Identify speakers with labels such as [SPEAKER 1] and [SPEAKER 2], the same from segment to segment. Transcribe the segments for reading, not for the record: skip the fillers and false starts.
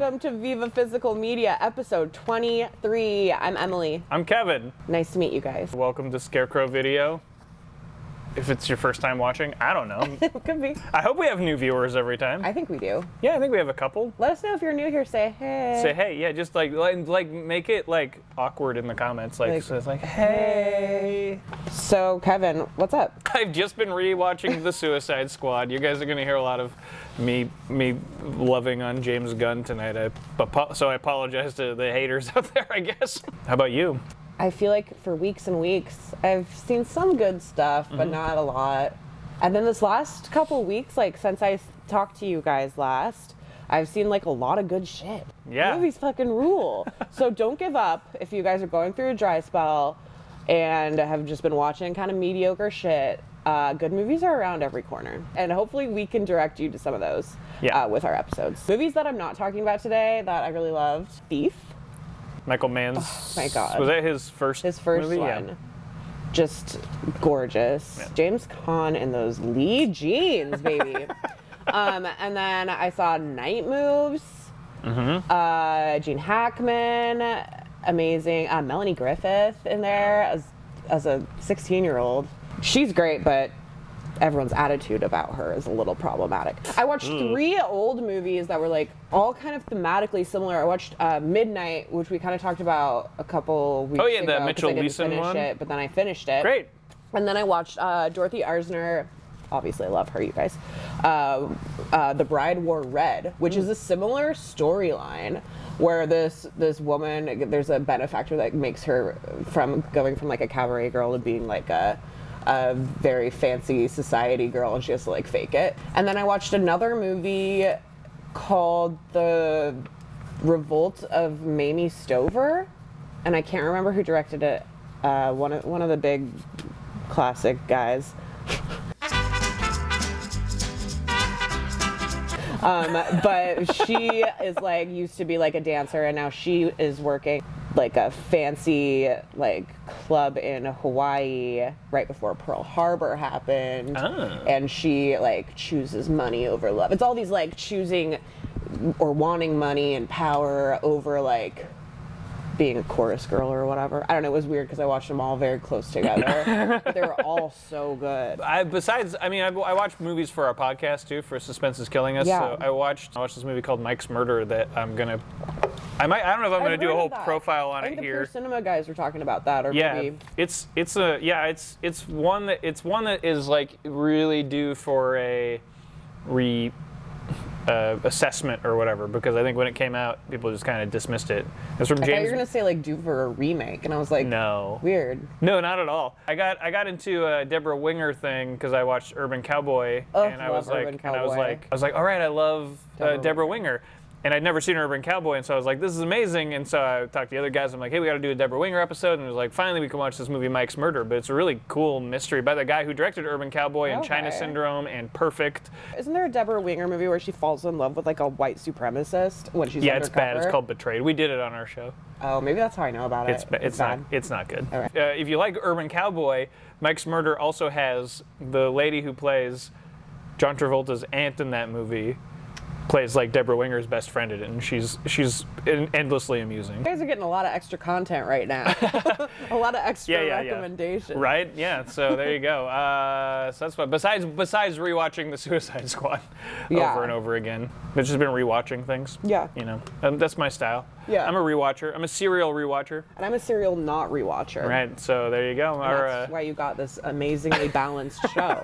[SPEAKER 1] Welcome to Viva Physical Media, episode 23. I'm Emily.
[SPEAKER 2] I'm Kevin.
[SPEAKER 1] Nice to meet you guys.
[SPEAKER 2] Welcome to Scarecrow Video. If it's your first time watching, I don't know.
[SPEAKER 1] Could be.
[SPEAKER 2] I hope we have new viewers every time.
[SPEAKER 1] I think we do.
[SPEAKER 2] Yeah, I think we have a couple.
[SPEAKER 1] Let us know if you're new here. Say hey.
[SPEAKER 2] Say hey, yeah, just like make it like awkward in the comments, so it's like hey.
[SPEAKER 1] So Kevin, what's up?
[SPEAKER 2] I've just been rewatching The Suicide Squad. You guys are gonna hear a lot of me loving on James Gunn tonight. So I apologize to the haters out there, I guess. How about you?
[SPEAKER 1] I feel like for weeks and weeks, I've seen some good stuff, but not a lot. And then this last couple weeks, like since I talked to you guys last, I've seen like a lot of good shit.
[SPEAKER 2] Yeah.
[SPEAKER 1] Movies fucking rule. So don't give up if you guys are going through a dry spell and have just been watching kind of mediocre shit. Good movies are around every corner. And hopefully we can direct you to some of those with our episodes. Movies that I'm not talking about today that I really loved. Thief.
[SPEAKER 2] Michael Mann's.
[SPEAKER 1] Oh my God.
[SPEAKER 2] Was that his first movie?
[SPEAKER 1] one.
[SPEAKER 2] Yeah.
[SPEAKER 1] Just gorgeous. Yeah. James Caan in those Lee jeans, baby. And then I saw Night Moves. Gene Hackman, amazing. Melanie Griffith in there as a 16-year-old. She's great, but everyone's attitude about her is a little problematic. I watched 3 old movies that were like all kind of thematically similar. I watched Midnight, which we kind of talked about a couple weeks ago.
[SPEAKER 2] Oh yeah, the Mitchell Leeson one.
[SPEAKER 1] But then I finished it.
[SPEAKER 2] Great.
[SPEAKER 1] And then I watched Dorothy Arzner. Obviously, I love her, you guys. The Bride Wore Red, which is a similar storyline where this woman, there's a benefactor that makes her going from like a cabaret girl to being like a very fancy society girl, and she has to like fake it. And then I watched another movie called The Revolt of Mamie Stover, and I can't remember who directed it. One of the big classic guys. But she is like used to be like a dancer, and now she is working like a fancy like club in Hawaii right before Pearl Harbor happened. And she like chooses money over love. It's all these like choosing or wanting money and power over like being a chorus girl or whatever. I don't know, it was weird because I watched them all very close together. But they were all so good.
[SPEAKER 2] I watch movies for our podcast too, for Suspense is Killing Us.
[SPEAKER 1] Yeah.
[SPEAKER 2] So I watched this movie called Mike's Murder that I don't know if I'm gonna do a whole profile on it here.
[SPEAKER 1] I think the Pure Cinema guys were talking about that, or maybe
[SPEAKER 2] it's one that is like really due for a assessment or whatever, because I think when it came out, people just kind of dismissed it. It's from
[SPEAKER 1] I thought you were gonna say like due for a remake, and I was like,
[SPEAKER 2] no,
[SPEAKER 1] weird.
[SPEAKER 2] No, not at all. I got into a Deborah Winger thing because I watched Urban Cowboy, and I was like, all right, I love Deborah Winger. And I'd never seen Urban Cowboy, and so I was like, this is amazing. And so I talked to the other guys. I'm like, hey, we got to do a Deborah Winger episode. And it was like, finally, we can watch this movie, Mike's Murder. But it's a really cool mystery by the guy who directed Urban Cowboy and China Syndrome and Perfect.
[SPEAKER 1] Isn't there a Deborah Winger movie where she falls in love with like a white supremacist when she's undercover?
[SPEAKER 2] It's bad. It's called Betrayed. We did it on our show.
[SPEAKER 1] Oh, maybe that's how I know about it.
[SPEAKER 2] It's not good.
[SPEAKER 1] Right.
[SPEAKER 2] If you like Urban Cowboy, Mike's Murder also has the lady who plays John Travolta's aunt in that movie. Plays like Deborah Winger's best friend in it, and she's endlessly amusing. You
[SPEAKER 1] guys are getting a lot of extra content right now. A lot of extra recommendations.
[SPEAKER 2] Yeah. Right? Yeah. So there you go. So that's fun. Besides rewatching The Suicide Squad over and over again, I've just been rewatching things.
[SPEAKER 1] Yeah.
[SPEAKER 2] You know, that's my style.
[SPEAKER 1] Yeah.
[SPEAKER 2] I'm a rewatcher. I'm a serial rewatcher.
[SPEAKER 1] And I'm a serial not rewatcher.
[SPEAKER 2] Right. So there you go.
[SPEAKER 1] That's why you got this amazingly balanced show.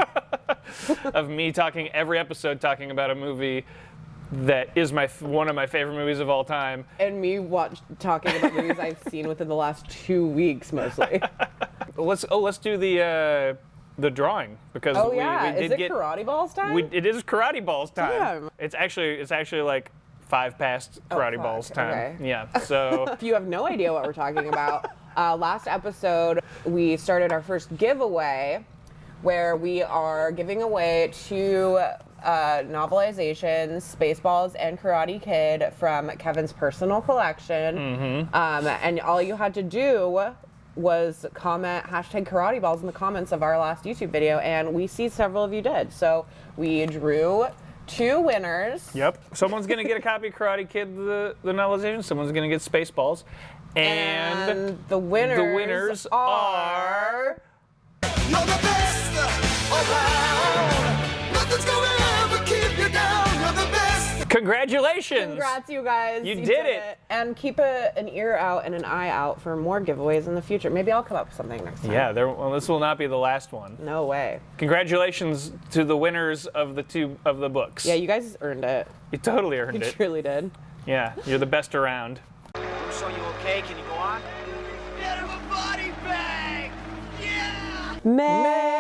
[SPEAKER 2] Of me every episode talking about a movie that is one of my favorite movies of all time.
[SPEAKER 1] And me talking about movies I've seen within the last 2 weeks mostly.
[SPEAKER 2] Let's do the drawing, because we
[SPEAKER 1] is it karate balls time?
[SPEAKER 2] It is karate balls time.
[SPEAKER 1] Damn.
[SPEAKER 2] It's actually like 5 past karate balls time.
[SPEAKER 1] Okay.
[SPEAKER 2] Yeah. So
[SPEAKER 1] if you have no idea what we're talking about, last episode we started our first giveaway where we are giving away 2 novelizations, Spaceballs and Karate Kid, from Kevin's personal collection. And all you had to do was comment #KarateBalls in the comments of our last YouTube video, and we see several of you did. So we drew 2 winners.
[SPEAKER 2] Yep. Someone's going to get a copy of Karate Kid, the novelization. Someone's going to get Spaceballs. And
[SPEAKER 1] the winners are...
[SPEAKER 3] You're the best around. Nothing's gonna ever keep you down. You're the best.
[SPEAKER 2] Congratulations.
[SPEAKER 1] Congrats, you guys.
[SPEAKER 2] You did it.
[SPEAKER 1] And keep an ear out and an eye out for more giveaways in the future. Maybe I'll come up with something next time.
[SPEAKER 2] Yeah, this will not be the last one.
[SPEAKER 1] No way.
[SPEAKER 2] Congratulations to the winners of the 2 of the books.
[SPEAKER 1] Yeah, you guys earned it.
[SPEAKER 2] You totally earned
[SPEAKER 1] You
[SPEAKER 2] it.
[SPEAKER 1] truly did.
[SPEAKER 2] Yeah, you're the best around.
[SPEAKER 4] So you okay? Can you go on?
[SPEAKER 3] Get him a body bag. Yeah.
[SPEAKER 1] Mailbag.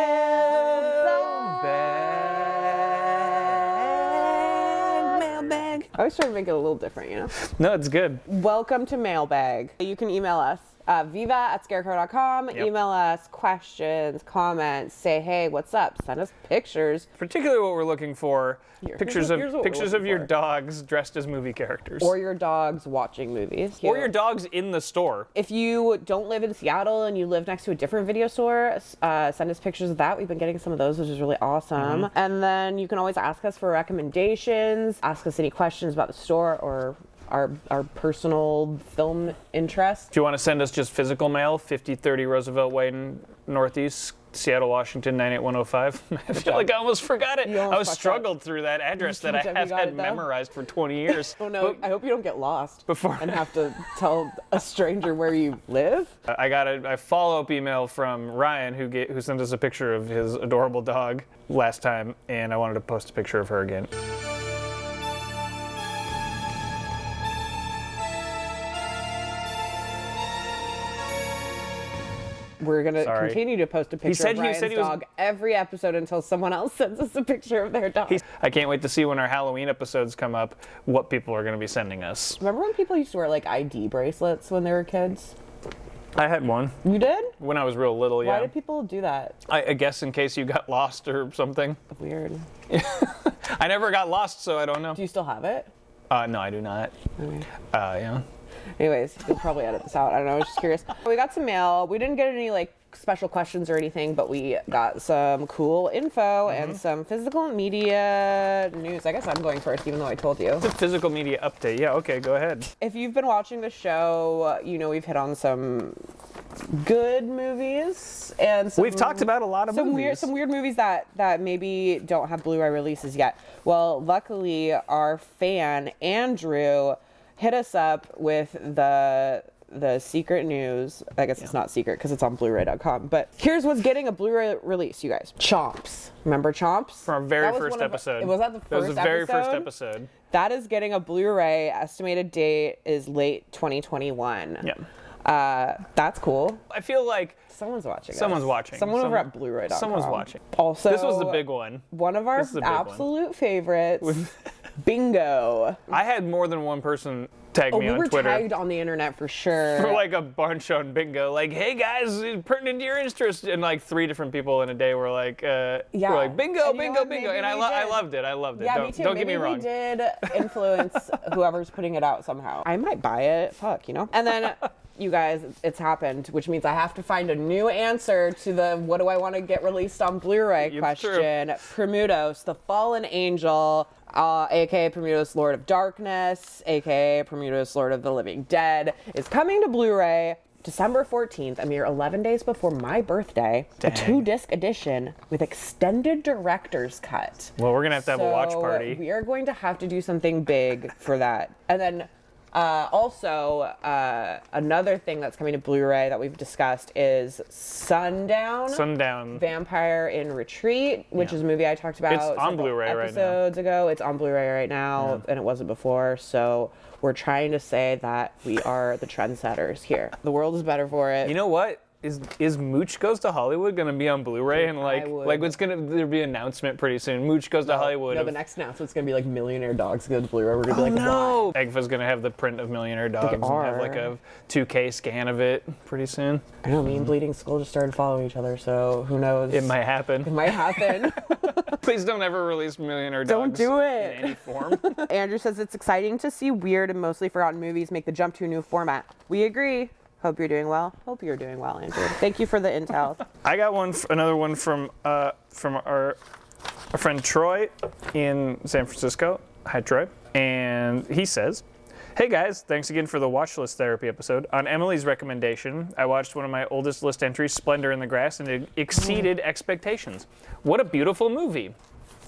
[SPEAKER 1] I always try to make it a little different, you know?
[SPEAKER 2] No, it's good.
[SPEAKER 1] Welcome to Mailbag. You can email us. Viva@scarecrow.com.
[SPEAKER 2] Yep.
[SPEAKER 1] Email us questions, comments, say, hey, what's up? Send us pictures.
[SPEAKER 2] Particularly what we're looking for, pictures
[SPEAKER 1] here's what we're
[SPEAKER 2] of
[SPEAKER 1] looking
[SPEAKER 2] your
[SPEAKER 1] for.
[SPEAKER 2] dogs dressed as movie characters.
[SPEAKER 1] Or your dogs watching movies.
[SPEAKER 2] Or your dogs in the store.
[SPEAKER 1] If you don't live in Seattle and you live next to a different video store, send us pictures of that. We've been getting some of those, which is really awesome.
[SPEAKER 2] Mm-hmm.
[SPEAKER 1] And then you can always ask us for recommendations, ask us any questions about the store or our personal film interests.
[SPEAKER 2] Do you want to send us just physical mail, 5030 Roosevelt Way, Northeast, Seattle, Washington, 98105? I feel like I almost forgot it.
[SPEAKER 1] You almost
[SPEAKER 2] I
[SPEAKER 1] fucked
[SPEAKER 2] struggled through that address that I
[SPEAKER 1] Have you
[SPEAKER 2] have
[SPEAKER 1] got
[SPEAKER 2] had
[SPEAKER 1] it, though?
[SPEAKER 2] memorized for 20 years.
[SPEAKER 1] Oh no, I hope you don't get lost
[SPEAKER 2] Before-
[SPEAKER 1] and have to tell a stranger where you live.
[SPEAKER 2] I got a follow-up email from Ryan who sent us a picture of his adorable dog last time, and I wanted to post a picture of her again.
[SPEAKER 1] We're going to
[SPEAKER 2] Sorry.
[SPEAKER 1] continue to post a picture of Ryan's dog every episode until someone else sends us a picture of their dog.
[SPEAKER 2] I can't wait to see when our Halloween episodes come up what people are going to be sending us.
[SPEAKER 1] Remember when people used to wear like ID bracelets when they were kids?
[SPEAKER 2] I had one
[SPEAKER 1] You did?
[SPEAKER 2] when I was real little, yeah.
[SPEAKER 1] Why did people do that?
[SPEAKER 2] I guess in case you got lost or something.
[SPEAKER 1] Weird.
[SPEAKER 2] I never got lost, so I don't know.
[SPEAKER 1] Do you still have it?
[SPEAKER 2] No, I do not.
[SPEAKER 1] Okay.
[SPEAKER 2] Yeah.
[SPEAKER 1] Anyways, you'll probably edit this out. I don't know. I was just curious. We got some mail. We didn't get any like special questions or anything, but we got some cool info and some physical media news. I guess I'm going first, even though I told you.
[SPEAKER 2] It's a physical media update. Yeah, okay, go ahead.
[SPEAKER 1] If you've been watching the show, you know we've hit on some good movies and
[SPEAKER 2] We've talked about a lot of movies.
[SPEAKER 1] Some weird movies that maybe don't have Blu-ray releases yet. Well, luckily, our fan Andrew hit us up with the secret news. I guess it's not secret because it's on Blu-ray.com. But here's what's getting a Blu-ray release, you guys. Chomps. Remember Chomps?
[SPEAKER 2] From our very first episode.
[SPEAKER 1] Was that the first episode?
[SPEAKER 2] That was the very first episode.
[SPEAKER 1] That is getting a Blu-ray. Estimated date is late 2021.
[SPEAKER 2] Yeah.
[SPEAKER 1] That's cool.
[SPEAKER 2] I feel like
[SPEAKER 1] Someone's watching.
[SPEAKER 2] Someone's watching.
[SPEAKER 1] Someone over at Blu-ray.com.
[SPEAKER 2] Someone's watching.
[SPEAKER 1] Also,
[SPEAKER 2] This was the big one.
[SPEAKER 1] One of our
[SPEAKER 2] This is the big one.
[SPEAKER 1] absolute favorites, Bingo.
[SPEAKER 2] I had more than one person tag me
[SPEAKER 1] We
[SPEAKER 2] on
[SPEAKER 1] were
[SPEAKER 2] Twitter.
[SPEAKER 1] tagged on the internet for sure.
[SPEAKER 2] For like a bunch on Bingo, like, hey guys, pertinent to your interest, and like 3 different people in a day were like, were like, bingo,
[SPEAKER 1] And you know
[SPEAKER 2] bingo,
[SPEAKER 1] what?
[SPEAKER 2] bingo,
[SPEAKER 1] Maybe
[SPEAKER 2] and I
[SPEAKER 1] we
[SPEAKER 2] loved it. I loved it.
[SPEAKER 1] Yeah,
[SPEAKER 2] don't,
[SPEAKER 1] me too.
[SPEAKER 2] Don't
[SPEAKER 1] Maybe
[SPEAKER 2] get me wrong.
[SPEAKER 1] we did influence whoever's putting it out somehow. I might buy it. Fuck, you know? And then, you guys, it's happened, which means I have to find a new answer to the what do I want to get released on Blu-ray
[SPEAKER 2] It's
[SPEAKER 1] question. Prometheus, the fallen angel, aka Prometheus, Lord of Darkness, aka Prometheus, Lord of the Living Dead, is coming to Blu-ray December 14th, a mere 11 days before my birthday.
[SPEAKER 2] Dang.
[SPEAKER 1] A 2-disc edition with extended director's cut.
[SPEAKER 2] Well, we're gonna have to have a watch
[SPEAKER 1] So
[SPEAKER 2] party.
[SPEAKER 1] we are going to have to do something big for that. And then also, another thing that's coming to Blu-ray that we've discussed is Sundown. Vampire in Retreat, which is a movie I talked about
[SPEAKER 2] It's on
[SPEAKER 1] several
[SPEAKER 2] Blu-ray right now.
[SPEAKER 1] episodes ago. It's on Blu-ray right now, and it wasn't before. So we're trying to say that we are the trendsetters here. The world is better for it.
[SPEAKER 2] You know what? Is Mooch Goes to Hollywood gonna be on Blu-ray and
[SPEAKER 1] would.
[SPEAKER 2] there'll be an announcement pretty soon. Mooch Goes to Hollywood.
[SPEAKER 1] No, the next announcement's gonna be like Millionaire Dogs go to Blu-ray. We're gonna be like,
[SPEAKER 2] no. Agfa's gonna have the print of Millionaire Dogs and have like a 2K scan of it pretty soon.
[SPEAKER 1] I know, me and Bleeding Skull just started following each other, so who knows?
[SPEAKER 2] It might happen.
[SPEAKER 1] It might happen.
[SPEAKER 2] Please don't ever release Millionaire Dogs.
[SPEAKER 1] Don't do it.
[SPEAKER 2] In any form.
[SPEAKER 1] Andrew says it's exciting to see weird and mostly forgotten movies make the jump to a new format. We agree. Hope you're doing well. Hope you're doing well, Andrew. Thank you for the intel.
[SPEAKER 2] I got another one from our our friend Troy in San Francisco. Hi, Troy. And he says, hey guys, thanks again for the watch list therapy episode. On Emily's recommendation, I watched one of my oldest list entries, Splendor in the Grass, and it exceeded expectations. What a beautiful movie.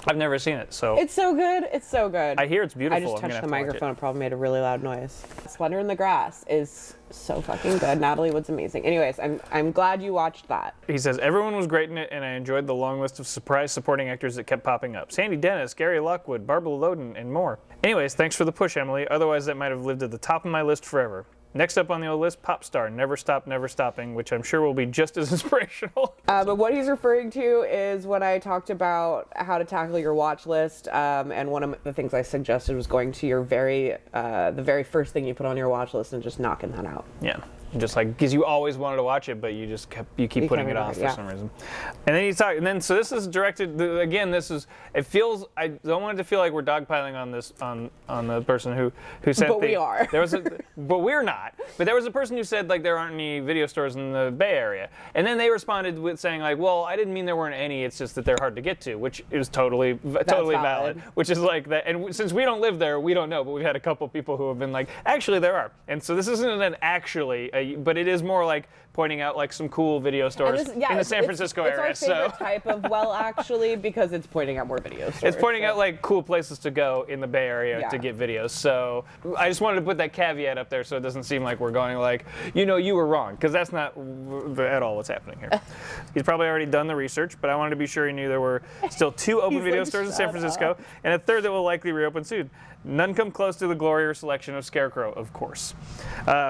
[SPEAKER 2] I've never seen it, so.
[SPEAKER 1] It's so good. It's so good.
[SPEAKER 2] I hear it's beautiful.
[SPEAKER 1] I just touched the microphone. It probably made a really loud noise. Splendor in the Grass is so fucking good. Natalie Wood's amazing. Anyways, I'm glad you watched that.
[SPEAKER 2] He says, everyone was great in it, and I enjoyed the long list of surprise supporting actors that kept popping up. Sandy Dennis, Gary Lockwood, Barbara Loden, and more. Anyways, thanks for the push, Emily. Otherwise, that might have lived at the top of my list forever. Next up on the old list, Pop Star, Never Stop, Never Stopping, which I'm sure will be just as inspirational.
[SPEAKER 1] But what he's referring to is when I talked about how to tackle your watch list, and one of the things I suggested was going to your the very first thing you put on your watch list and just knocking that out.
[SPEAKER 2] Yeah. Just like, because you always wanted to watch it, but you just keep putting it off for some reason. And then he's talking, and then so this is directed again. It feels, I don't want it to feel like we're dogpiling on this on the person who sent.
[SPEAKER 1] But we are.
[SPEAKER 2] But we're not. But there was a person who said like there aren't any video stores in the Bay Area, and then they responded with saying like, well, I didn't mean there weren't any. It's just that they're hard to get to, which is totally valid. Which is like that. And since we don't live there, we don't know. But we've had a couple people who have been like, actually there are. And so this isn't an actually. But it is more like pointing out like some cool video stores in the San Francisco area.
[SPEAKER 1] It's our favorite type of actually, because it's pointing out more video stores.
[SPEAKER 2] It's pointing out like cool places to go in the Bay Area to get videos. So I just wanted to put that caveat up there so it doesn't seem like we're going like, you were wrong, because that's not at all what's happening here. He's probably already done the research, but I wanted to be sure he knew there were still 2 open video stores in San Francisco and a third that will likely reopen soon. None come close to the glory or selection of Scarecrow, of course.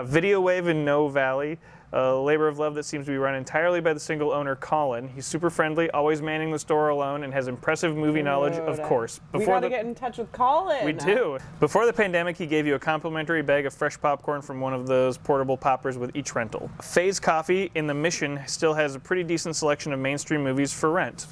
[SPEAKER 2] Video Wave in No Valley, a labor of love that seems to be run entirely by the single owner, Colin. He's super friendly, always manning the store alone, and has impressive movie knowledge, of course.
[SPEAKER 1] We gotta get in touch with Colin.
[SPEAKER 2] We do. Before the pandemic, he gave you a complimentary bag of fresh popcorn from one of those portable poppers with each rental. Faze Coffee in the Mission still has a pretty decent selection of mainstream movies for rent.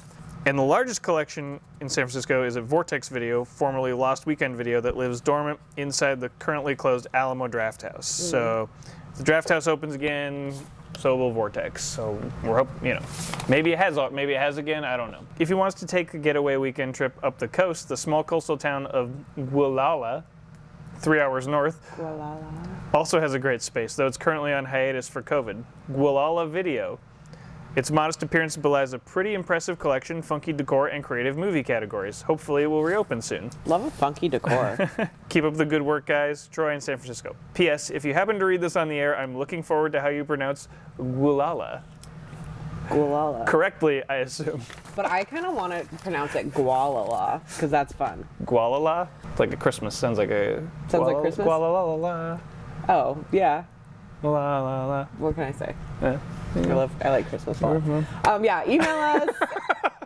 [SPEAKER 2] And the largest collection in San Francisco is at Vortex Video, formerly Lost Weekend Video, that lives dormant inside the currently closed Alamo Draft House. So if the Draft House opens again, so will Vortex. So we're hoping, maybe it has again, I don't know. If he wants to take a getaway weekend trip up the coast, the small coastal town of Gualala, 3 hours north, also has a great space, though it's currently on hiatus for COVID. Gualala Video. Its modest appearance belies a pretty impressive collection, funky decor, and creative movie categories. Hopefully it will reopen soon.
[SPEAKER 1] Love a funky decor.
[SPEAKER 2] Keep up the good work, guys. Troy in San Francisco. P.S. If you happen to read this on the air, I'm looking forward to how you pronounce Gualala.
[SPEAKER 1] Gualala.
[SPEAKER 2] Correctly, I assume.
[SPEAKER 1] But I kind of want to pronounce it Gualala, because that's fun.
[SPEAKER 2] Gualala? It's like a Christmas. Sounds like
[SPEAKER 1] like Christmas?
[SPEAKER 2] Gualala.
[SPEAKER 1] Oh, yeah.
[SPEAKER 2] La la la.
[SPEAKER 1] What can I say?
[SPEAKER 2] Yeah.
[SPEAKER 1] I like Christmas a lot. Email us,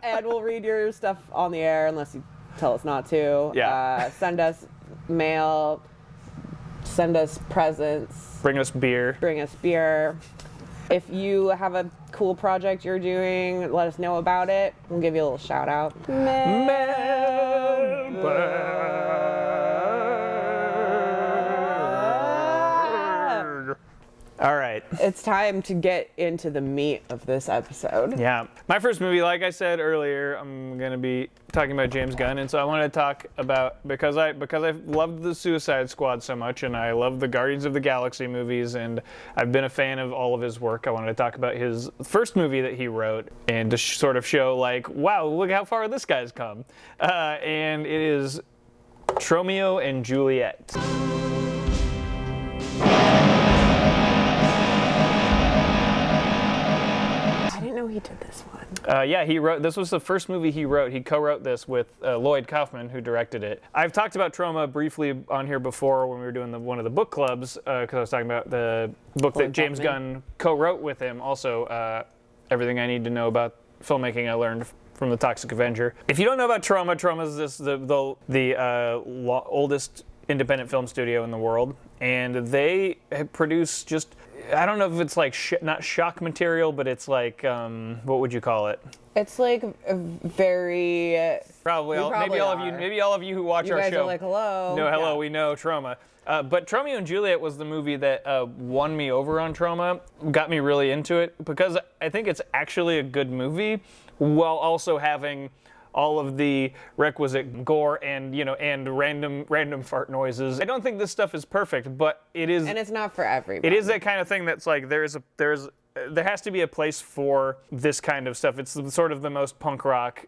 [SPEAKER 1] and we'll read your stuff on the air unless you tell us not to.
[SPEAKER 2] Yeah.
[SPEAKER 1] Send us mail. Send us presents.
[SPEAKER 2] Bring us beer.
[SPEAKER 1] If you have a cool project you're doing, let us know about it. We'll give you a little shout out.
[SPEAKER 2] All right.
[SPEAKER 1] It's time to get into the meat of this episode.
[SPEAKER 2] Yeah. My first movie, like I said earlier, I'm going to be talking about James Gunn. And so I want to talk about, because I loved the Suicide Squad so much, and I love the Guardians of the Galaxy movies, and I've been a fan of all of his work. I wanted to talk about his first movie that he wrote and to sort of show, like, wow, look how far this guy's come. And it is Tromeo and Juliet.
[SPEAKER 1] He did this one.
[SPEAKER 2] He wrote. This was the first movie he wrote. He co-wrote this with Lloyd Kaufmann, who directed it. I've talked about Troma briefly on here before when we were doing one of the book clubs, because I was talking about the book that James Gunn co-wrote with him. Also, Everything I Need to Know About Filmmaking I Learned from the Toxic Avenger. If you don't know about Troma is the oldest independent film studio in the world, and they produce just, I don't know if it's like not shock material, but it's like, what would you call it?
[SPEAKER 1] It's like a very...
[SPEAKER 2] Maybe all of you who watch our show.
[SPEAKER 1] You guys are like, hello.
[SPEAKER 2] No, hello, yeah. We know Troma. But Tromeo and Juliet was the movie that won me over on Troma, got me really into it, because I think it's actually a good movie, while also having all of the requisite gore and, you know, and random fart noises. I don't think this stuff is perfect, but it is.
[SPEAKER 1] And it's not for everybody.
[SPEAKER 2] It is that kind of thing that's like there has to be a place for this kind of stuff. It's sort of the most punk rock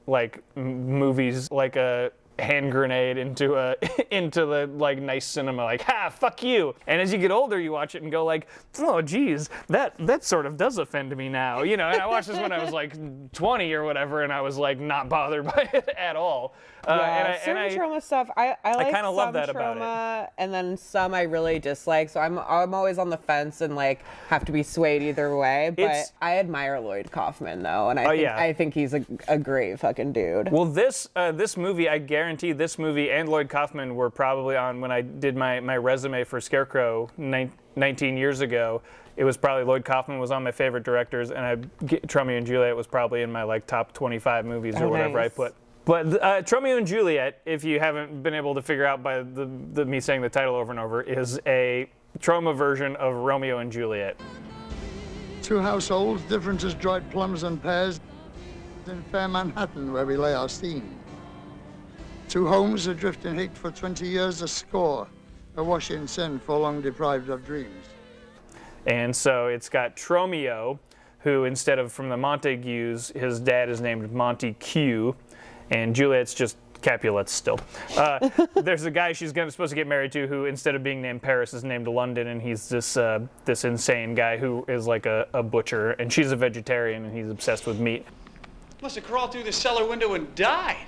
[SPEAKER 2] like movies, like a hand grenade into the like nice cinema, like, ha, fuck you. And as you get older, you watch it and go like, oh geez, that sort of does offend me now, you know. And I watched this when I was like 20 or whatever, and I was like not bothered by it at all.
[SPEAKER 1] Certain trauma stuff, I like
[SPEAKER 2] kind of love that
[SPEAKER 1] trauma,
[SPEAKER 2] about it.
[SPEAKER 1] And then some I really dislike. So I'm always on the fence and like have to be swayed either way. But I admire Lloyd Kaufmann though, and I think he's a great fucking dude.
[SPEAKER 2] Well, this movie, I guarantee this movie and Lloyd Kaufmann were probably on when I did my resume for Scarecrow 19 years ago. It was probably Lloyd Kaufmann was on my favorite directors, and Tromeo and Juliet was probably in my like top 25 movies or whatever I put. But Tromeo and Juliet, if you haven't been able to figure out by the me saying the title over and over, is a Troma version of Romeo and Juliet.
[SPEAKER 5] Two households, different as dried plums and pears, in fair Manhattan, where we lay our scene. Two homes adrift in hate for 20 years, a score, awash in sin for long deprived of dreams. And
[SPEAKER 2] so it's got Tromeo, who instead of from the Montagues, his dad is named Monty Q, and Juliet's just Capulet still. There's a guy she's supposed to get married to who, instead of being named Paris, is named London, and he's this insane guy who is like a butcher, and she's a vegetarian, and he's obsessed with meat.
[SPEAKER 6] Must have crawled through the cellar window and died.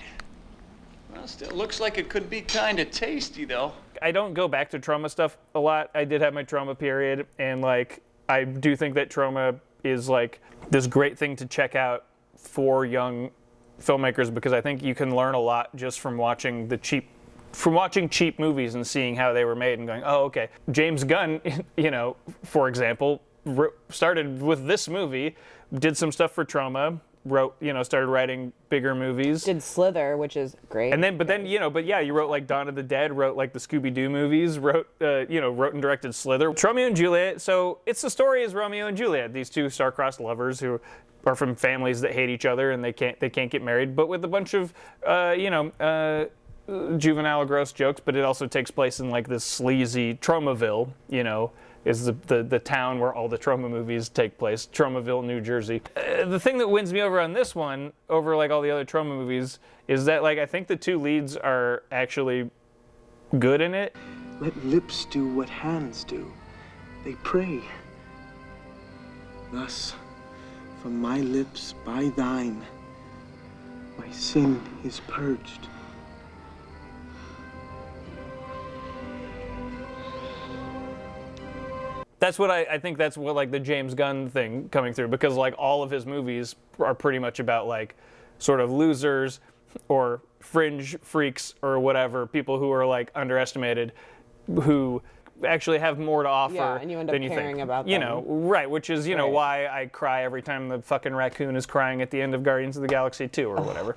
[SPEAKER 6] Well, still looks like it could be kind of tasty, though.
[SPEAKER 2] I don't go back to trauma stuff a lot. I did have my trauma period, and like I do think that trauma is like this great thing to check out for young filmmakers, because I think you can learn a lot just from watching cheap movies and seeing how they were made and going, oh, okay. James Gunn, you know, for example, started with this movie, did some stuff for Troma, started writing bigger movies.
[SPEAKER 1] Did Slither, which is great.
[SPEAKER 2] You wrote like Dawn of the Dead, wrote like the Scooby-Doo movies, wrote and directed Slither. Tromeo and Juliet, so it's the story is Romeo and Juliet, these two star-crossed lovers who are from families that hate each other and they can't get married, but with a bunch of juvenile gross jokes. But it also takes place in like this sleazy Tromaville, is the town where all the Troma movies take place, Tromaville, New Jersey. The thing that wins me over on this one, over like all the other Troma movies, is that like I think the two leads are actually good in it.
[SPEAKER 7] Let lips do what hands do. They pray. Thus, from my lips by thine, my sin is purged.
[SPEAKER 2] That's what I think that's what like the James Gunn thing coming through, because like all of his movies are pretty much about like sort of losers or fringe freaks or whatever, people who are like underestimated, who actually have more to offer
[SPEAKER 1] and you end up
[SPEAKER 2] than you
[SPEAKER 1] caring
[SPEAKER 2] think.
[SPEAKER 1] about them.
[SPEAKER 2] Right, which is, why I cry every time the fucking raccoon is crying at the end of Guardians of the Galaxy 2 or whatever.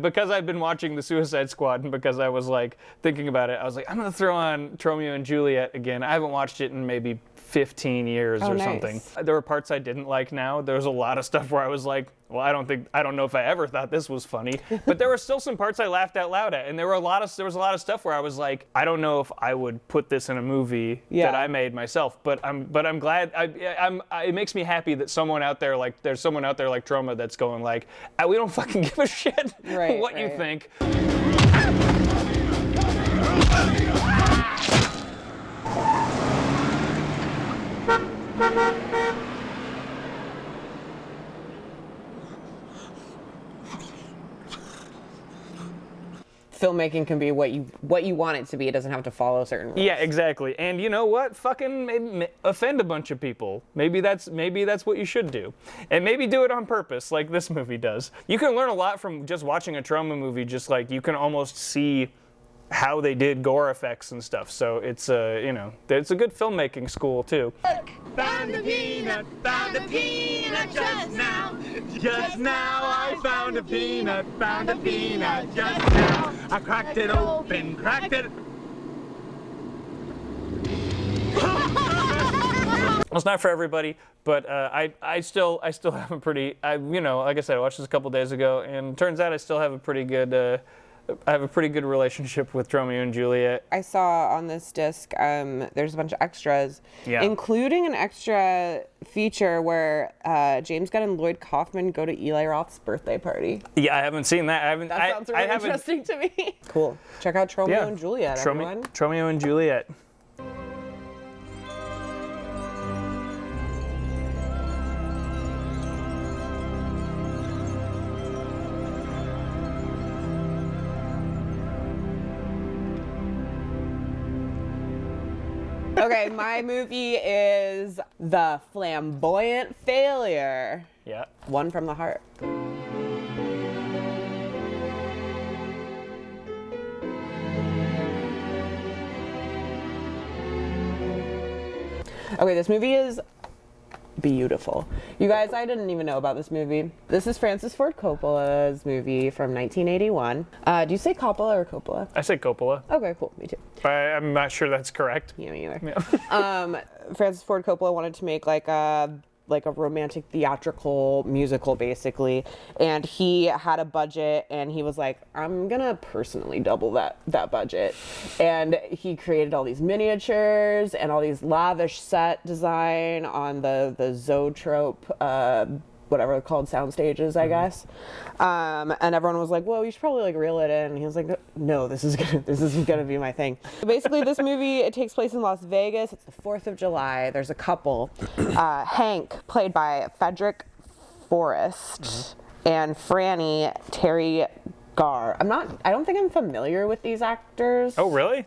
[SPEAKER 2] Because I've been watching the Suicide Squad, and because I was like thinking about it, I was like, I'm gonna throw on Tromeo and Juliet again. I haven't watched it in maybe 15 years or something. There were parts I didn't like now. There was a lot of stuff where I was like, well, I don't know if I ever thought this was funny. But there were still some parts I laughed out loud at, and there was a lot of stuff where I was like, I don't know if I would put this in a movie that I made myself. But I'm glad. It makes me happy that there's someone out there like Troma that's going like, we don't fucking give a shit what you think.
[SPEAKER 1] Filmmaking can be what you want it to be. It doesn't have to follow certain rules.
[SPEAKER 2] Yeah, exactly. And you know what? Fucking maybe offend a bunch of people. Maybe that's what you should do. And maybe do it on purpose, like this movie does. You can learn a lot from just watching a Troma movie. Just like you can almost see how they did gore effects and stuff. So it's it's a good filmmaking school too.
[SPEAKER 3] Found a peanut just now. Just now I found a peanut just now. I cracked it open, cracked it.
[SPEAKER 2] It's not for everybody, but I still have a pretty, like I said, I watched this a couple days ago, and it turns out I still have a pretty good. I have a pretty good relationship with Tromeo and Juliet.
[SPEAKER 1] I saw on this disc, there's a bunch of extras, including an extra feature where James Gunn and Lloyd Kaufmann go to Eli Roth's birthday party.
[SPEAKER 2] Yeah, I haven't seen that.
[SPEAKER 1] That sounds really interesting to me. Cool. Check out Tromeo and Juliet, everyone.
[SPEAKER 2] Tromeo and Juliet.
[SPEAKER 1] Okay, my movie is The Flamboyant Failure.
[SPEAKER 2] Yeah.
[SPEAKER 1] One from the Heart. Okay, this movie is beautiful. You guys, I didn't even know about this movie. This is Francis Ford Coppola's movie from 1981. Do you say Coppola or Coppola?
[SPEAKER 2] I say Coppola.
[SPEAKER 1] Okay, cool. Me too.
[SPEAKER 2] I'm not sure that's correct.
[SPEAKER 1] Yeah, me either.
[SPEAKER 2] Yeah.
[SPEAKER 1] Francis Ford Coppola wanted to make like a romantic theatrical musical, basically, and he had a budget, and he was like, I'm gonna personally double that budget, and he created all these miniatures and all these lavish set design on the Zoetrope whatever they're called, sound stages, I guess. And everyone was like, well, you should probably like reel it in. And he was like, no, this is gonna be my thing. So basically, this movie, it takes place in Las Vegas. It's the 4th of July. There's a couple, Hank, played by Frederick Forrest, and Franny, Terry Garr. I don't think I'm familiar with these actors.
[SPEAKER 2] Oh, really?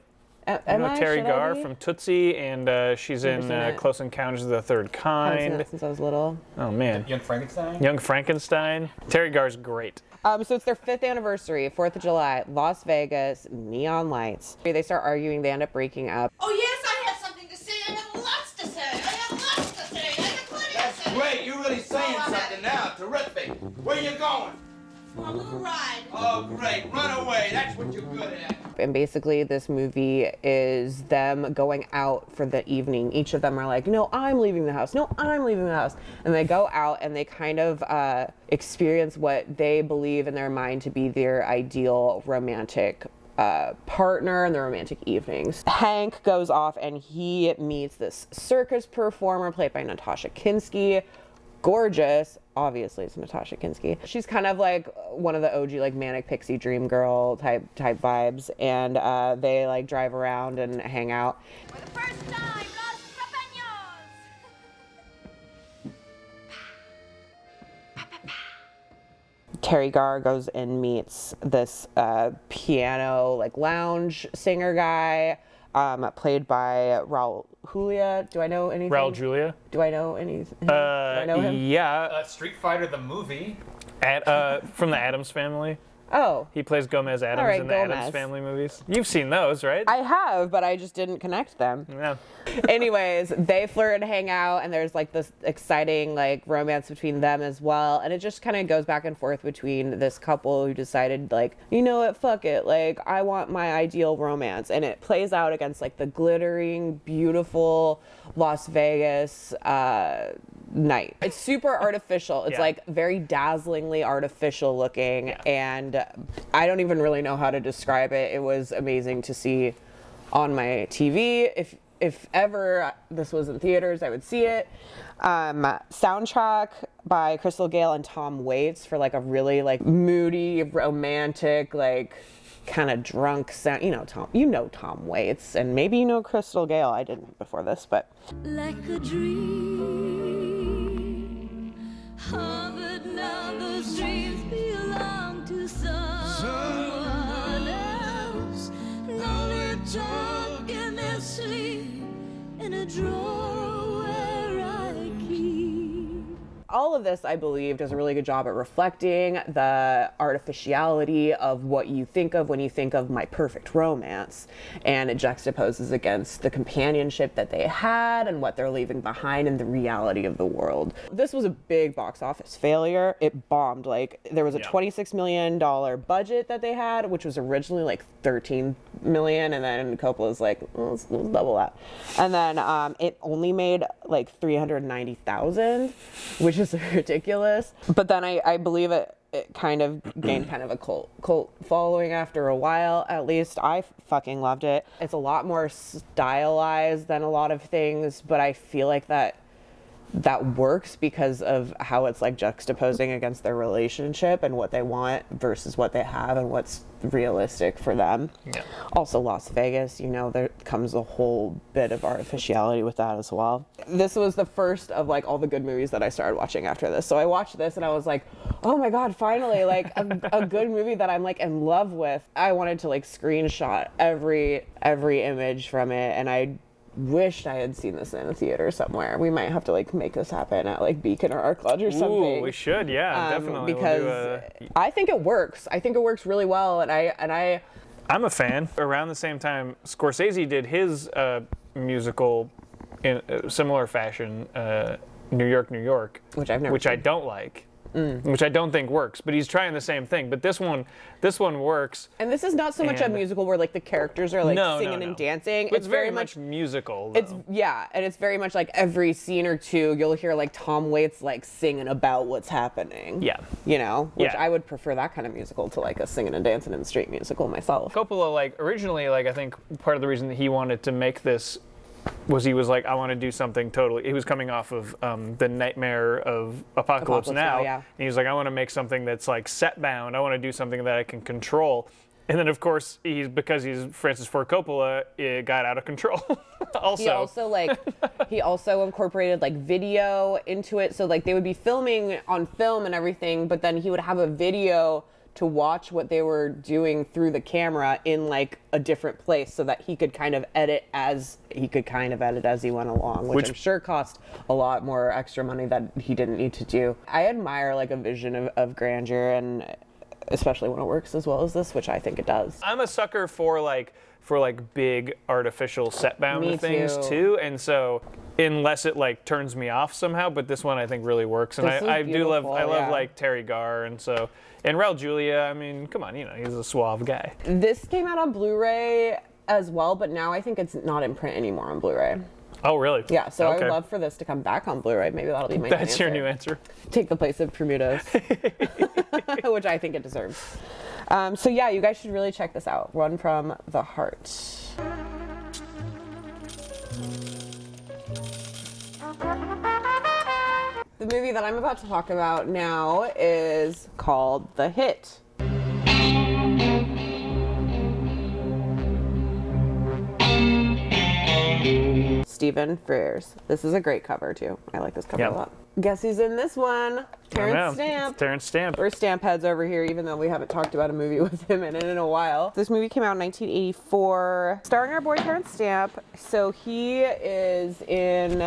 [SPEAKER 1] I
[SPEAKER 2] know Terry Garr from Tootsie, and she's in Close Encounters of the Third Kind.
[SPEAKER 1] I haven't seen that since I was little.
[SPEAKER 2] Oh, man.
[SPEAKER 8] Young Frankenstein?
[SPEAKER 2] Young Frankenstein. Terry Garr's great.
[SPEAKER 1] So it's their 5th anniversary, 4th of July, Las Vegas, neon lights. They start arguing, they end up breaking up.
[SPEAKER 9] Oh, yes, I have something to say. I have lots to say. I have lots to say. I have plenty to say.
[SPEAKER 3] That's great. You're really saying something now. Terrific. Where you going?
[SPEAKER 9] For a little ride.
[SPEAKER 3] Oh, great. Run away. That's what you're good at.
[SPEAKER 1] And basically, this movie is them going out for the evening. Each of them are like, no, I'm leaving the house. No, I'm leaving the house. And they go out and they kind of experience what they believe in their mind to be their ideal romantic partner and their romantic evenings. Hank goes off and he meets this circus performer played by Natasha Kinski. Gorgeous. Obviously, it's Natasha Kinski. She's kind of like one of the OG like manic pixie dream girl type vibes, and they like drive around and hang out.
[SPEAKER 9] For the first time, Los Propeños!
[SPEAKER 1] Terry Garr goes and meets this piano like lounge singer guy, played by Raul Julia. Do I know anything?
[SPEAKER 2] Raul Julia.
[SPEAKER 1] Do I know anything? Do I know him?
[SPEAKER 2] Yeah.
[SPEAKER 8] Street Fighter the movie.
[SPEAKER 2] From the Addams Family.
[SPEAKER 1] Oh.
[SPEAKER 2] He plays Gomez Addams in the Addams Family movies. You've seen those, right?
[SPEAKER 1] I have, but I just didn't connect them.
[SPEAKER 2] Yeah.
[SPEAKER 1] Anyways, they flirt and hang out, and there's like this exciting like romance between them as well. And it just kind of goes back and forth between this couple who decided like, you know what, fuck it. Like, I want my ideal romance. And it plays out against like the glittering, beautiful Las Vegas night. It's super artificial. It's like very dazzlingly artificial looking, and I don't even really know how to describe it. It was amazing to see on my TV. If ever this was in theaters, I would see it. Soundtrack by Crystal Gale and Tom Waits for like a really like moody, romantic, like kind of drunk sound. You know Tom Waits, and maybe you know Crystal Gale. I didn't before this, but
[SPEAKER 10] like a dream, but now those dreams belong to someone else. Now they're talk in their sleep in a drawer where I keep.
[SPEAKER 1] all of this, I believe, does a really good job at reflecting the artificiality of what you think of when you think of My Perfect Romance, and it juxtaposes against the companionship that they had and what they're leaving behind and the reality of the world. This was a big box office failure. It bombed. Like, there was a $26 million budget that they had, which was originally like $13 million, and then Coppola's like, let's double that. And then it only made like $390,000, which is ridiculous. But then I believe it kind of gained kind of a cult following after a while. At least I fucking loved it. It's a lot more stylized than a lot of things, but I feel like that works because of how it's like juxtaposing against their relationship and what they want versus what they have and what's realistic for them. Yeah. Also Las Vegas, you know, there comes a whole bit of artificiality with that as well. This was the first of like all the good movies that I started watching after this. So I watched this and I was like, oh my God, finally, like a good movie that I'm like in love with. I wanted to like screenshot every image from it, and I wished I had seen this in a theater somewhere. We might have to like make this happen at like Beacon or Arc Lodge or something.
[SPEAKER 2] Ooh, we should, yeah, definitely.
[SPEAKER 1] Because I think it works. I think it works really well, and
[SPEAKER 2] I'm a fan. Around the same time, Scorsese did his musical in a similar fashion, New York, New York,
[SPEAKER 1] which I've never
[SPEAKER 2] which
[SPEAKER 1] seen.
[SPEAKER 2] I don't like. Which I don't think works, but he's trying the same thing. But this one works.
[SPEAKER 1] And this is not so much a musical where like the characters are like singing and dancing.
[SPEAKER 2] It's very much musical, though.
[SPEAKER 1] And it's very much like every scene or two you'll hear like Tom Waits like singing about what's happening.
[SPEAKER 2] Yeah.
[SPEAKER 1] You know, which I would prefer that kind of musical to like a singing and dancing in the street musical myself.
[SPEAKER 2] Coppola, like originally, like I think part of the reason that he wanted to make this was he was like, I want to do something totally. He was coming off of the nightmare of Apocalypse Now.
[SPEAKER 1] Yeah.
[SPEAKER 2] And he was like, I want to make something that's like set bound. I want to do something that I can control. And then, of course, because he's Francis Ford Coppola, it got out of control. He also incorporated like video into it. So like they would be filming on film and everything, but then he would have a video to watch what they were doing through the camera in like a different place so that he could kind of edit as he went along, which I'm sure cost a lot more extra money that he didn't need to do. I admire like a vision of grandeur, and especially when it works as well as this, which I think it does. I'm a sucker for big artificial set bound things too, and so unless it like turns me off somehow, but this one I think really works, and I love like Terry Garr, and Raul Julia. I mean, come on, you know, he's a suave guy.
[SPEAKER 1] This came out on Blu-ray as well, but now I think it's not in print anymore on Blu-ray.
[SPEAKER 2] Oh, really?
[SPEAKER 1] Yeah, so I would love for this to come back on Blu-ray. Maybe that'll be my new answer.
[SPEAKER 2] That's your new answer?
[SPEAKER 1] Take the place of Bermuda's, which I think it deserves. So yeah, you guys should really check this out. Run from the Heart. The movie that I'm about to talk about now is called The Hit. Stephen Frears. This is a great cover too. I like this cover a lot. Guess who's in this one? Terrence Stamp.
[SPEAKER 2] It's Terrence Stamp.
[SPEAKER 1] We're Stamp heads over here, even though we haven't talked about a movie with him in a while. This movie came out in 1984, starring our boy Terrence Stamp. So he is in,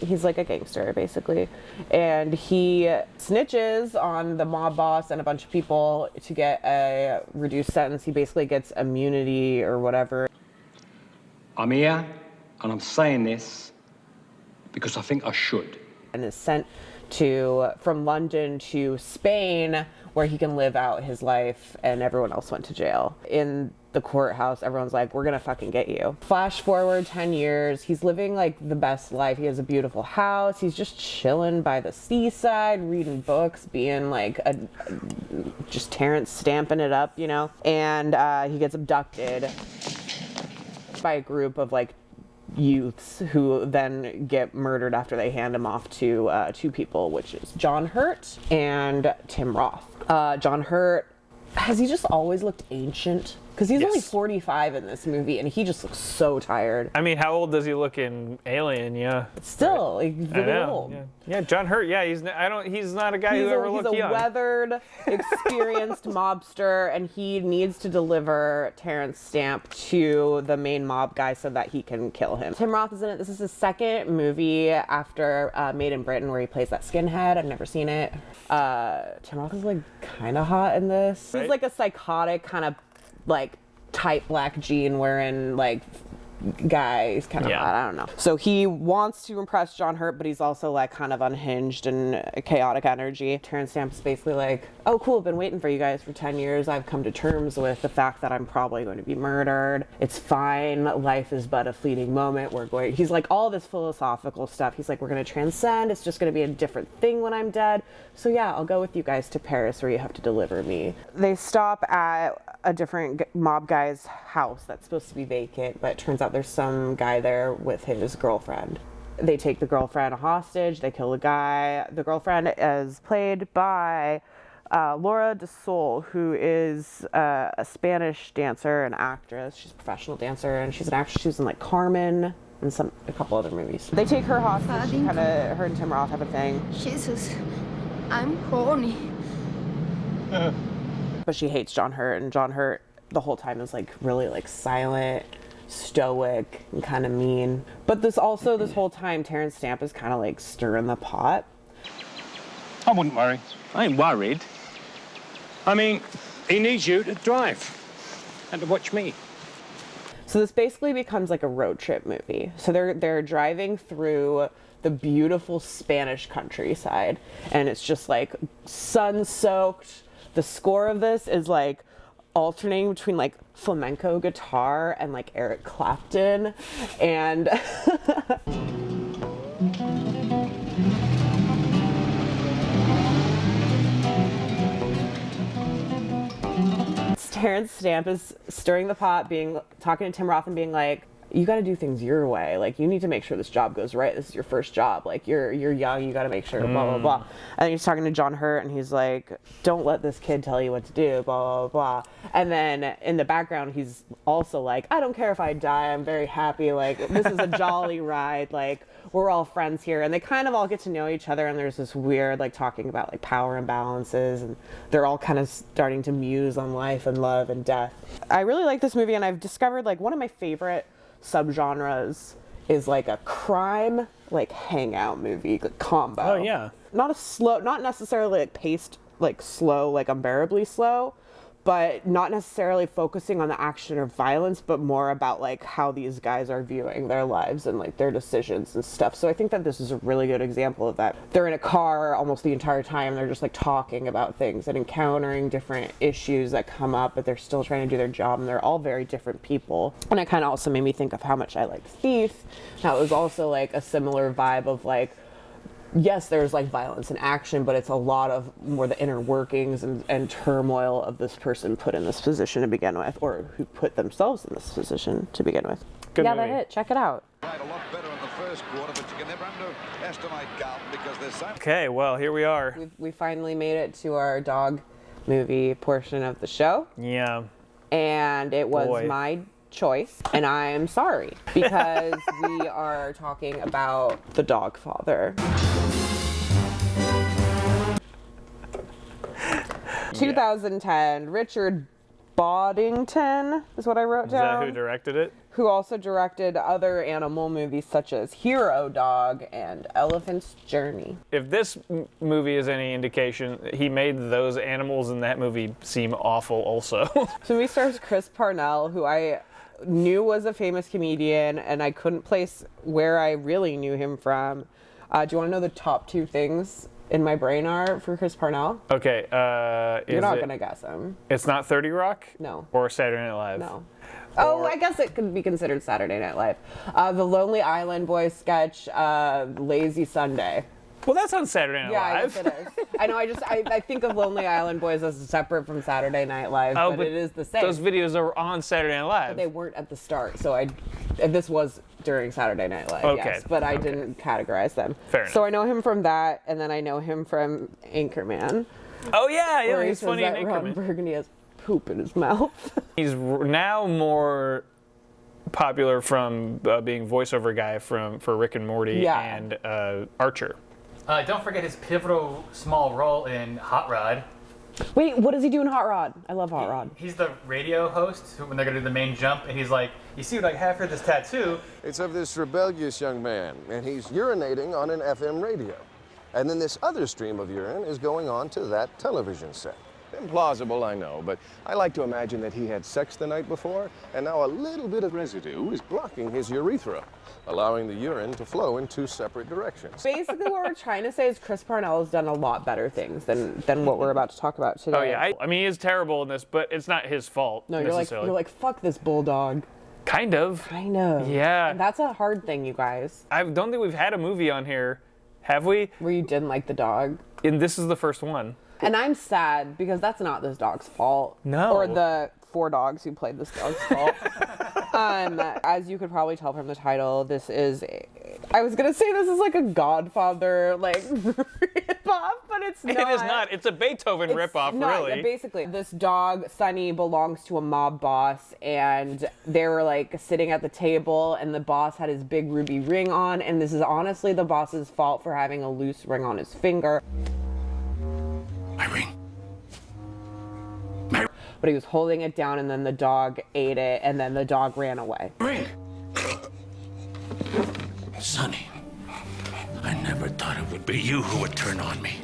[SPEAKER 1] he's like a gangster, basically. And he snitches on the mob boss and a bunch of people to get a reduced sentence. He basically gets immunity or whatever.
[SPEAKER 11] I'm here, and I'm saying this because I think I should.
[SPEAKER 1] And is sent from London to Spain, where he can live out his life, and everyone else went to jail. In the courthouse, everyone's like, we're gonna fucking get you. Flash forward 10 years, he's living like the best life. He has a beautiful house, he's just chilling by the seaside, reading books, being like just Terrence stamping it up, you know? And he gets abducted by a group of like youths who then get murdered after they hand him off to two people, which is John Hurt and Tim Roth. John Hurt, has he just always looked ancient? Because he's only 45 in this movie, and he just looks so tired.
[SPEAKER 2] I mean, how old does he look in Alien? Yeah.
[SPEAKER 1] Still, like, really old.
[SPEAKER 2] Yeah, John Hurt. Yeah, he's not a guy who ever looked young.
[SPEAKER 1] He's a weathered, experienced mobster, and he needs to deliver Terrence Stamp to the main mob guy so that he can kill him. Tim Roth is in it. This is his second movie after Made in Britain, where he plays that skinhead. I've never seen it. Tim Roth is like kind of hot in this. He's like a psychotic kind of like tight black jean wearing like guy. He's kind of hot. I don't know. So he wants to impress John Hurt, but he's also like kind of unhinged and chaotic energy. Terrence Stamp's basically like, oh cool, been waiting for you guys for 10 years. I've come to terms with the fact that I'm probably going to be murdered. It's fine. Life is but a fleeting moment. He's like all this philosophical stuff. He's like, we're going to transcend. It's just going to be a different thing when I'm dead. So yeah, I'll go with you guys to Paris where you have to deliver me. They stop at a different mob guy's house that's supposed to be vacant, but it turns out there's some guy there with his girlfriend. They take the girlfriend hostage, they kill the guy. The girlfriend is played by Laura de Sol, who is a Spanish dancer and actress. She's a professional dancer, and she's an actress. She was in like Carmen and a couple other movies. They take her hostage. Her and Tim Roth have a thing.
[SPEAKER 10] Jesus, I'm horny.
[SPEAKER 1] But she hates John Hurt, and John Hurt the whole time is like really like silent, stoic, and kind of mean. But this whole time Terrence Stamp is kind of like stirring the pot.
[SPEAKER 11] I wouldn't worry. I ain't worried. I mean, he needs you to drive and to watch me.
[SPEAKER 1] So this basically becomes like a road trip movie. So they're driving through the beautiful Spanish countryside, and it's just like sun-soaked. The score of this is like alternating between like flamenco guitar and like Eric Clapton, and Terrence Stamp is stirring the pot, talking to Tim Roth and being like, you got to do things your way. Like, you need to make sure this job goes right. This is your first job. Like, you're young. You got to make sure, blah, blah, blah. And he's talking to John Hurt, and he's like, don't let this kid tell you what to do, blah, blah, blah. And then in the background, he's also like, I don't care if I die. I'm very happy. Like, this is a jolly ride. Like, we're all friends here. And they kind of all get to know each other, and there's this weird, like, talking about, like, power imbalances, and they're all kind of starting to muse on life and love and death. I really like this movie, and I've discovered, like, one of my favorite subgenres is like a crime, like hangout movie, like combo.
[SPEAKER 2] Oh yeah.
[SPEAKER 1] Not necessarily like paced like slow, like unbearably slow, but not necessarily focusing on the action or violence, but more about like how these guys are viewing their lives and like their decisions and stuff. So I think that this is a really good example of that. They're in a car almost the entire time. They're just like talking about things and encountering different issues that come up, but they're still trying to do their job, and they're all very different people. And it kind of also made me think of how much I like Thief. Now it was also like a similar vibe of like, yes, there's like violence and action, but it's a lot of more the inner workings and turmoil of this person put in this position to begin with, or who put themselves in this position to begin with.
[SPEAKER 2] Good movie.
[SPEAKER 1] That's it. Check it out.
[SPEAKER 12] Right, a lot better in the first quarter, but you can never underestimate Carlton because there's so.
[SPEAKER 2] Okay, well, here we are.
[SPEAKER 1] We finally made it to our dog movie portion of the show.
[SPEAKER 2] Yeah.
[SPEAKER 1] And it was my choice, and I am sorry, because we are talking about The Dogfather. 2010, Richard Boddington is what I wrote down.
[SPEAKER 2] Is that who directed it?
[SPEAKER 1] Who also directed other animal movies such as Hero Dog and Elephant's Journey.
[SPEAKER 2] If this movie is any indication, he made those animals in that movie seem awful also.
[SPEAKER 1] So movie stars Chris Parnell, who I knew was a famous comedian, and I couldn't place where I really knew him from. Do you want to know the top two things in my brain are for Chris Parnell?
[SPEAKER 2] Okay.
[SPEAKER 1] You're not going to guess him.
[SPEAKER 2] It's not 30 Rock?
[SPEAKER 1] No.
[SPEAKER 2] Or Saturday Night Live?
[SPEAKER 1] No. Oh, I guess it could be considered Saturday Night Live. The Lonely Island Boys sketch, Lazy Sunday.
[SPEAKER 2] Well, that's on Saturday Night Live.
[SPEAKER 1] Yeah, I guess it is. I know, I think of Lonely Island Boys as separate from Saturday Night Live, but it is the same.
[SPEAKER 2] Those videos are on Saturday Night Live.
[SPEAKER 1] But they weren't at the start, so this was during Saturday Night Live, yes, but I didn't categorize them.
[SPEAKER 2] Fair enough.
[SPEAKER 1] So I know him from that, and then I know him from Anchorman.
[SPEAKER 2] Oh, yeah, he's funny in Anchorman.
[SPEAKER 1] Ron Burgundy has poop in his mouth.
[SPEAKER 2] He's now more popular from being voiceover guy for Rick and Morty and Archer.
[SPEAKER 8] Don't forget his pivotal small role in Hot Rod.
[SPEAKER 1] Wait, what does he do in Hot Rod? I love Hot Rod.
[SPEAKER 8] He's the radio host when they're gonna do the main jump, and he's like, you see, like half of this tattoo.
[SPEAKER 13] It's of this rebellious young man, and he's urinating on an FM radio. And then this other stream of urine is going on to that television set. Implausible, I know, but I like to imagine that he had sex the night before, and now a little bit of residue is blocking his urethra, allowing the urine to flow in two separate directions.
[SPEAKER 1] Basically, what we're trying to say is Chris Parnell has done a lot better things than what we're about to talk about today.
[SPEAKER 2] Oh yeah, I mean, he is terrible in this, but it's not his fault.
[SPEAKER 1] No, you're like, fuck this bulldog.
[SPEAKER 2] Kind of. Yeah.
[SPEAKER 1] And that's a hard thing, you guys.
[SPEAKER 2] I don't think we've had a movie on here, have we?
[SPEAKER 1] Where you didn't like the dog.
[SPEAKER 2] And this is the first one.
[SPEAKER 1] And I'm sad because that's not this dog's fault.
[SPEAKER 2] No.
[SPEAKER 1] Or the 4 dogs who played this dog's fault. As you could probably tell from the title, this is I was gonna say this is like a Godfather ripoff, but it's not.
[SPEAKER 2] It is not. It's a Beethoven ripoff, really.
[SPEAKER 1] Yeah, basically, this dog, Sonny, belongs to a mob boss, and they were like sitting at the table, and the boss had his big ruby ring on, and this is honestly the boss's fault for having a loose ring on his finger.
[SPEAKER 3] My ring.
[SPEAKER 1] But he was holding it down, and then the dog ate it, and then the dog ran away.
[SPEAKER 3] Ring. Sonny, I never thought it would be you who would turn on me.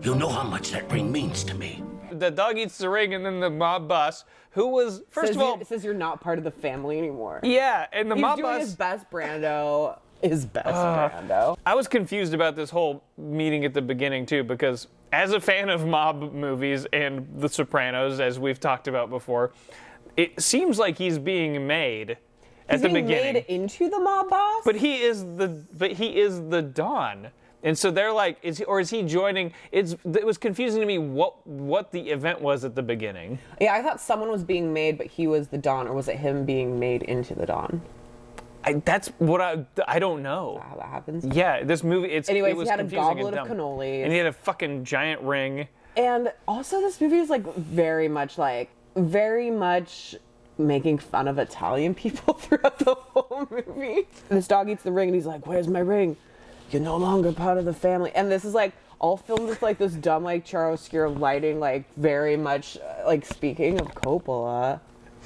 [SPEAKER 3] You know how much that ring means to me.
[SPEAKER 2] The dog eats the ring, and then the mob boss, who was, first of all...
[SPEAKER 1] says you're not part of the family anymore.
[SPEAKER 2] Yeah, and the mob boss...
[SPEAKER 1] He's doing his best Brando. Brando.
[SPEAKER 2] I was confused about this whole meeting at the beginning, too, because as a fan of mob movies and The Sopranos, as we've talked about before, it seems like he's being made at the beginning.
[SPEAKER 1] He's being made into the mob boss?
[SPEAKER 2] But he is the Don. And so they're like, is he joining? It was confusing to me what the event was at the beginning.
[SPEAKER 1] Yeah, I thought someone was being made, but he was the Don, or was it him being made into the Don?
[SPEAKER 2] That's what I don't know.
[SPEAKER 1] How that happens?
[SPEAKER 2] Yeah, this movie, it was
[SPEAKER 1] he had a
[SPEAKER 2] confusing
[SPEAKER 1] goblet
[SPEAKER 2] and
[SPEAKER 1] of
[SPEAKER 2] dumb.
[SPEAKER 1] cannolis.
[SPEAKER 2] And he had a fucking giant ring.
[SPEAKER 1] And also this movie is very much making fun of Italian people throughout the whole movie. And this dog eats the ring and he's like, where's my ring? You're no longer part of the family. And this is all filmed with this dumb chiaroscuro lighting, very much speaking of Coppola.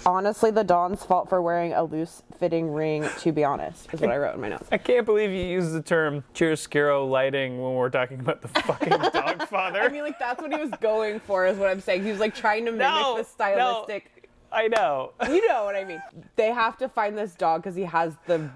[SPEAKER 1] Honestly, the Don's fault for wearing a loose-fitting ring, to be honest, is what I wrote in my notes.
[SPEAKER 2] I can't believe you used the term chiaroscuro lighting when we're talking about the fucking Dogfather.
[SPEAKER 1] I mean, that's what he was going for, is what I'm saying. He was trying to mimic the stylistic...
[SPEAKER 2] I know.
[SPEAKER 1] You know what I mean. They have to find this dog because he has the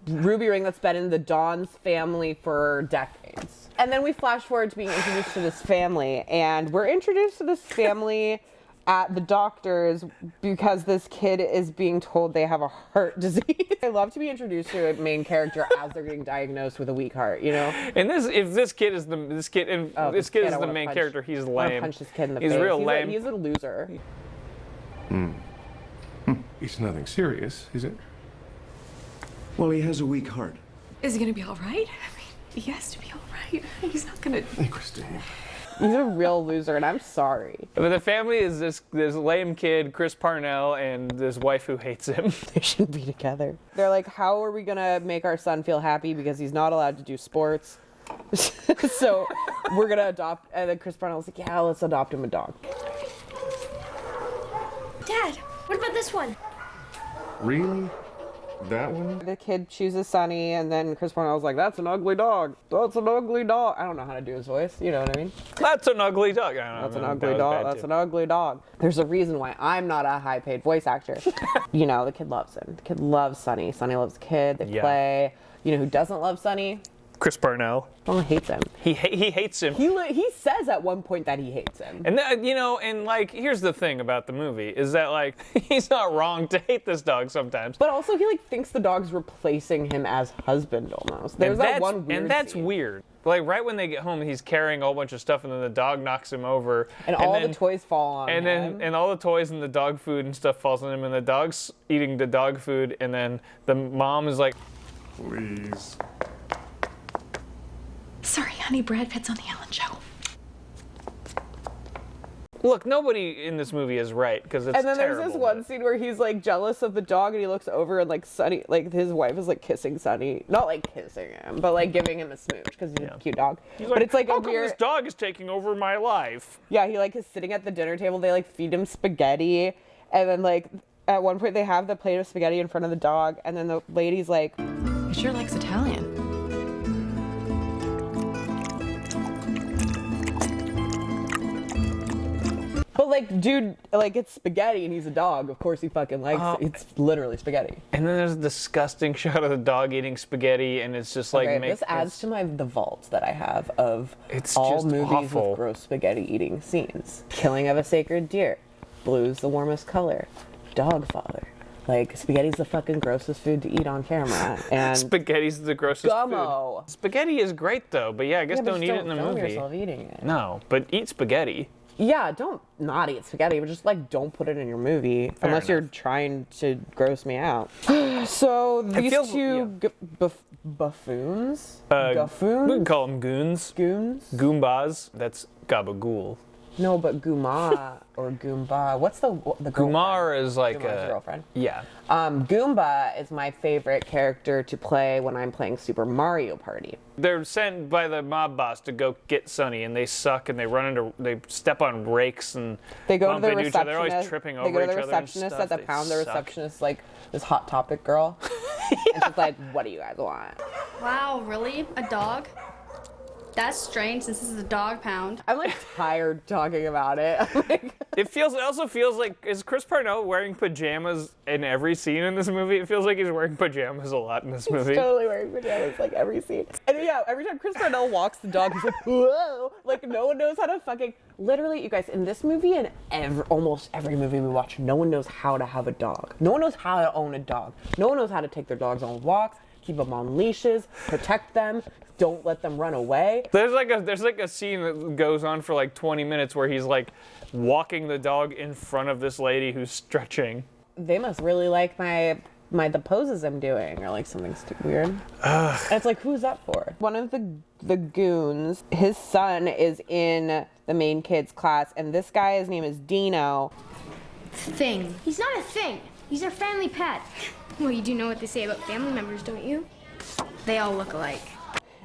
[SPEAKER 1] ruby ring that's been in the Don's family for decades. And then we flash forward to being introduced to this family, and we're introduced to this family... at the doctor's because this kid is being told they have a heart disease. I love to be introduced to a main character as they're getting diagnosed with a weak heart, you know?
[SPEAKER 2] And if this kid is the main character, he's lame.
[SPEAKER 1] I want to punch this kid in the face.
[SPEAKER 2] He's real lame.
[SPEAKER 1] He's a loser.
[SPEAKER 14] It's nothing serious, is it?
[SPEAKER 7] Well, he has a weak heart.
[SPEAKER 15] Is he gonna be all right? I mean, he has to be all right. He's not gonna...
[SPEAKER 14] Hey, Christine.
[SPEAKER 1] He's a real loser, and I'm sorry.
[SPEAKER 2] But the family is this lame kid, Chris Parnell, and this wife who hates him.
[SPEAKER 1] They shouldn't be together. They're like, how are we gonna make our son feel happy because he's not allowed to do sports? So we're gonna adopt. And then Chris Parnell's like, yeah, let's adopt him a dog.
[SPEAKER 10] Dad, what about this one?
[SPEAKER 14] Really? That one?
[SPEAKER 1] The kid chooses Sonny, and then Chris Parnell's like, that's an ugly dog. That's an ugly dog. I don't know how to do his voice. You know what I mean?
[SPEAKER 2] That's an ugly dog.
[SPEAKER 1] That's an ugly dog. That's an ugly dog. There's a reason why I'm not a high-paid voice actor. You know, the kid loves him. The kid loves Sonny. Sonny loves the kid. They play. You know who doesn't love Sonny?
[SPEAKER 2] Chris Parnell.
[SPEAKER 1] Parnell hates him.
[SPEAKER 2] He hates him.
[SPEAKER 1] He says at one point that he hates him.
[SPEAKER 2] And here's the thing about the movie is that he's not wrong to hate this dog sometimes.
[SPEAKER 1] But also he thinks the dog's replacing him as husband almost. There's that one weird
[SPEAKER 2] that's
[SPEAKER 1] scene.
[SPEAKER 2] Weird. Right when they get home, he's carrying a whole bunch of stuff, and then the dog knocks him over.
[SPEAKER 1] And all the toys fall on him.
[SPEAKER 2] And all the toys and the dog food and stuff falls on him, and the dog's eating the dog food, and then the mom is like,
[SPEAKER 14] please.
[SPEAKER 15] Sorry, honey, Brad Pitt's on the Ellen Show.
[SPEAKER 2] Look, nobody in this movie is right because it's
[SPEAKER 1] And then
[SPEAKER 2] terrible.
[SPEAKER 1] there's this one scene where he's like jealous of the dog, and he looks over and like Sonny, like his wife is like kissing Sonny, not like kissing him, but like giving him a smooch because he's a cute dog. But it's like
[SPEAKER 2] how
[SPEAKER 1] a
[SPEAKER 2] come
[SPEAKER 1] weird.
[SPEAKER 2] this dog is taking over my life?
[SPEAKER 1] Yeah, he like is sitting at the dinner table. They like feed him spaghetti, and then like at one point they have the plate of spaghetti in front of the dog, and then the lady's like,
[SPEAKER 15] He sure likes Italian.
[SPEAKER 1] but like, dude, like it's spaghetti and he's a dog. Of course he fucking likes it. It's literally spaghetti.
[SPEAKER 2] And then there's a disgusting shot of the dog eating spaghetti, and it's just like
[SPEAKER 1] This adds to the vault that I have of
[SPEAKER 2] It's
[SPEAKER 1] all
[SPEAKER 2] just
[SPEAKER 1] movies
[SPEAKER 2] awful.
[SPEAKER 1] with gross spaghetti eating scenes. Killing of a Sacred Deer, Blue's the Warmest Color, Dogfather. Like, spaghetti's the fucking grossest food to eat on camera. And
[SPEAKER 2] Spaghetti's the grossest
[SPEAKER 1] Gummo.
[SPEAKER 2] food. Spaghetti is great though, but yeah, I guess
[SPEAKER 1] Yeah, but
[SPEAKER 2] don't
[SPEAKER 1] just
[SPEAKER 2] eat it in the
[SPEAKER 1] film
[SPEAKER 2] movie.
[SPEAKER 1] yourself eating it.
[SPEAKER 2] No, but eat spaghetti.
[SPEAKER 1] Yeah, don't not eat spaghetti, but just like don't put it in your movie unless you're trying to gross me out. So these two buffoons? Guffoons?
[SPEAKER 2] We can call them goons.
[SPEAKER 1] Goons?
[SPEAKER 2] Goombas. That's gabagool.
[SPEAKER 1] No, but Goomba or Goomba. What's the
[SPEAKER 2] Gumar is like
[SPEAKER 1] Gooma's girlfriend.
[SPEAKER 2] Yeah.
[SPEAKER 1] Goomba is my favorite character to play when I'm playing Super Mario Party.
[SPEAKER 2] They're sent by the mob boss to go get Sonny, and they suck, and they step on rakes and
[SPEAKER 1] They go to
[SPEAKER 2] bump
[SPEAKER 1] the
[SPEAKER 2] into each other.
[SPEAKER 1] receptionist.
[SPEAKER 2] They're always tripping
[SPEAKER 1] They
[SPEAKER 2] over
[SPEAKER 1] go to
[SPEAKER 2] each
[SPEAKER 1] the
[SPEAKER 2] other and
[SPEAKER 1] receptionist
[SPEAKER 2] stuff.
[SPEAKER 1] at the
[SPEAKER 2] They
[SPEAKER 1] pound. The
[SPEAKER 2] suck.
[SPEAKER 1] receptionist like this Hot Topic girl, and she's like, "What do you guys want?"
[SPEAKER 10] Wow, really? A dog? That's strange since this is a dog pound.
[SPEAKER 1] I'm like tired talking about it.
[SPEAKER 2] It also feels like, is Chris Parnell wearing pajamas in every scene in this movie? It feels like he's wearing pajamas a lot in this movie.
[SPEAKER 1] He's totally wearing pajamas like every scene. And yeah, every time Chris Parnell walks the dog, he's like, whoa. Like no one knows how to fucking, literally, you guys, in this movie and almost every movie we watch, no one knows how to have a dog. No one knows how to own a dog. No one knows how to take their dogs on walks, keep them on leashes, protect them, don't let them run away.
[SPEAKER 2] There's like a scene that goes on for like 20 minutes where he's like walking the dog in front of this lady who's stretching.
[SPEAKER 1] They must really like the poses I'm doing, or like something weird. And it's like, who's that for? One of the goons, his son is in the main kid's class, and this guy, his name is Dino.
[SPEAKER 10] Thing.
[SPEAKER 16] He's not a thing. He's our family pet. Well, you do know what they say about family members, don't you? They all look alike.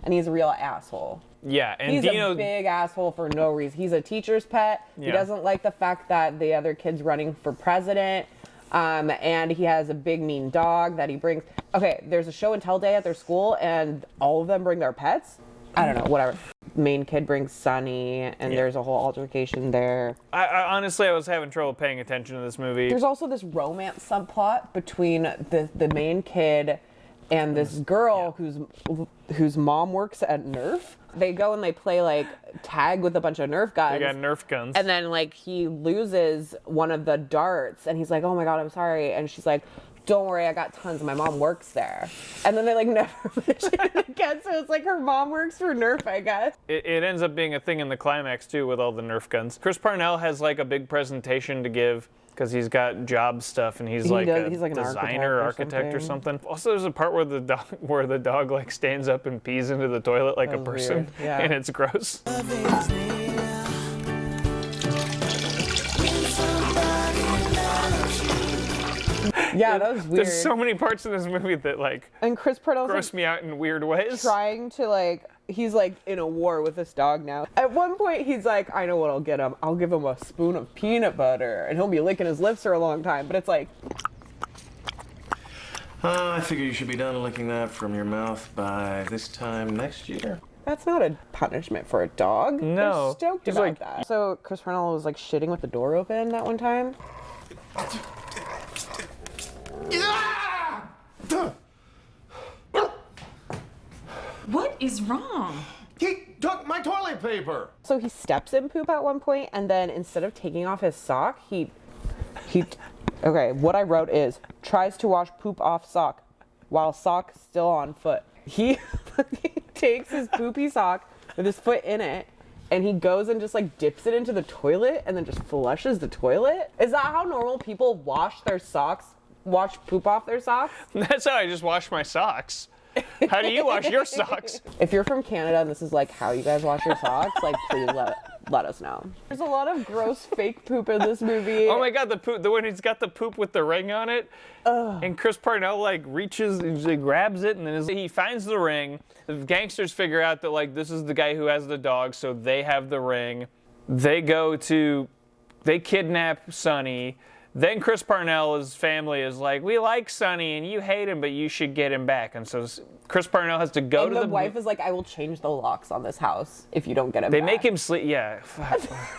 [SPEAKER 1] And he's a real asshole.
[SPEAKER 2] Yeah, and
[SPEAKER 1] he's
[SPEAKER 2] Dino,
[SPEAKER 1] a big asshole for no reason. He's a teacher's pet.
[SPEAKER 2] Yeah.
[SPEAKER 1] He doesn't like the fact that the other kid's running for president. And he has a big mean dog that he brings. Okay, there's a show and tell day at their school, and all of them bring their pets. I don't know, whatever. Main kid brings Sonny, and there's a whole altercation there.
[SPEAKER 2] I honestly, I was having trouble paying attention to this movie.
[SPEAKER 1] There's also this romance subplot between the main kid and this girl whose mom works at Nerf. They go and they play like tag with a bunch of Nerf guns.
[SPEAKER 2] They got Nerf guns.
[SPEAKER 1] And then like he loses one of the darts, and he's like, "Oh my god, I'm sorry." And she's like, "Don't worry, I got tons. My mom works there." And then they like never mention it again. So it's like her mom works for Nerf, I guess.
[SPEAKER 2] It ends up being a thing in the climax too with all the Nerf guns. Chris Parnell has like a big presentation to give because he's got job stuff and he's like a designer, architect or something. Also, there's a part where the dog like stands up and pees into the toilet like a person,
[SPEAKER 1] weird. Yeah.
[SPEAKER 2] and it's gross.
[SPEAKER 1] Yeah, that was weird.
[SPEAKER 2] There's so many parts in this movie that like
[SPEAKER 1] and Chris Parnell's
[SPEAKER 2] gross me out in weird ways.
[SPEAKER 1] Trying to like, he's like in a war with this dog now. At one point, he's like, "I know what I'll get him. I'll give him a spoon of peanut butter, and he'll be licking his lips for a long time." But it's like,
[SPEAKER 17] I figure you should be done licking that from your mouth by this time next year.
[SPEAKER 1] that's not a punishment for a dog.
[SPEAKER 2] No.
[SPEAKER 1] They're stoked about that. So Chris Parnell was like shitting with the door open that one time.
[SPEAKER 15] What is wrong?
[SPEAKER 17] He took my toilet paper.
[SPEAKER 1] So he steps in poop at one point, and then instead of taking off his sock, he okay, what I wrote is, tries to wash poop off sock while sock still on foot. He takes his poopy sock with his foot in it, and he goes and just like dips it into the toilet and then just flushes the toilet. Is that how normal people wash their socks? Wash poop off their socks?
[SPEAKER 2] That's how I just wash my socks. How do you wash your socks?
[SPEAKER 1] If you're from Canada and this is like how you guys wash your socks, like please let us know. There's a lot of gross fake poop in this movie.
[SPEAKER 2] Oh my god, the poop, the one he's got the poop with the ring on it. And Chris Parnell like reaches, he grabs it, and then he finds the ring. The gangsters figure out that like this is the guy who has the dog, so they have the ring. They kidnap Sonny. Then Chris Parnell's family is like, we like Sonny and you hate him, but you should get him back. And so Chris Parnell has to go to the...
[SPEAKER 1] And the wife is like, I will change the locks on this house if you don't get him back.
[SPEAKER 2] They make him sleep, yeah.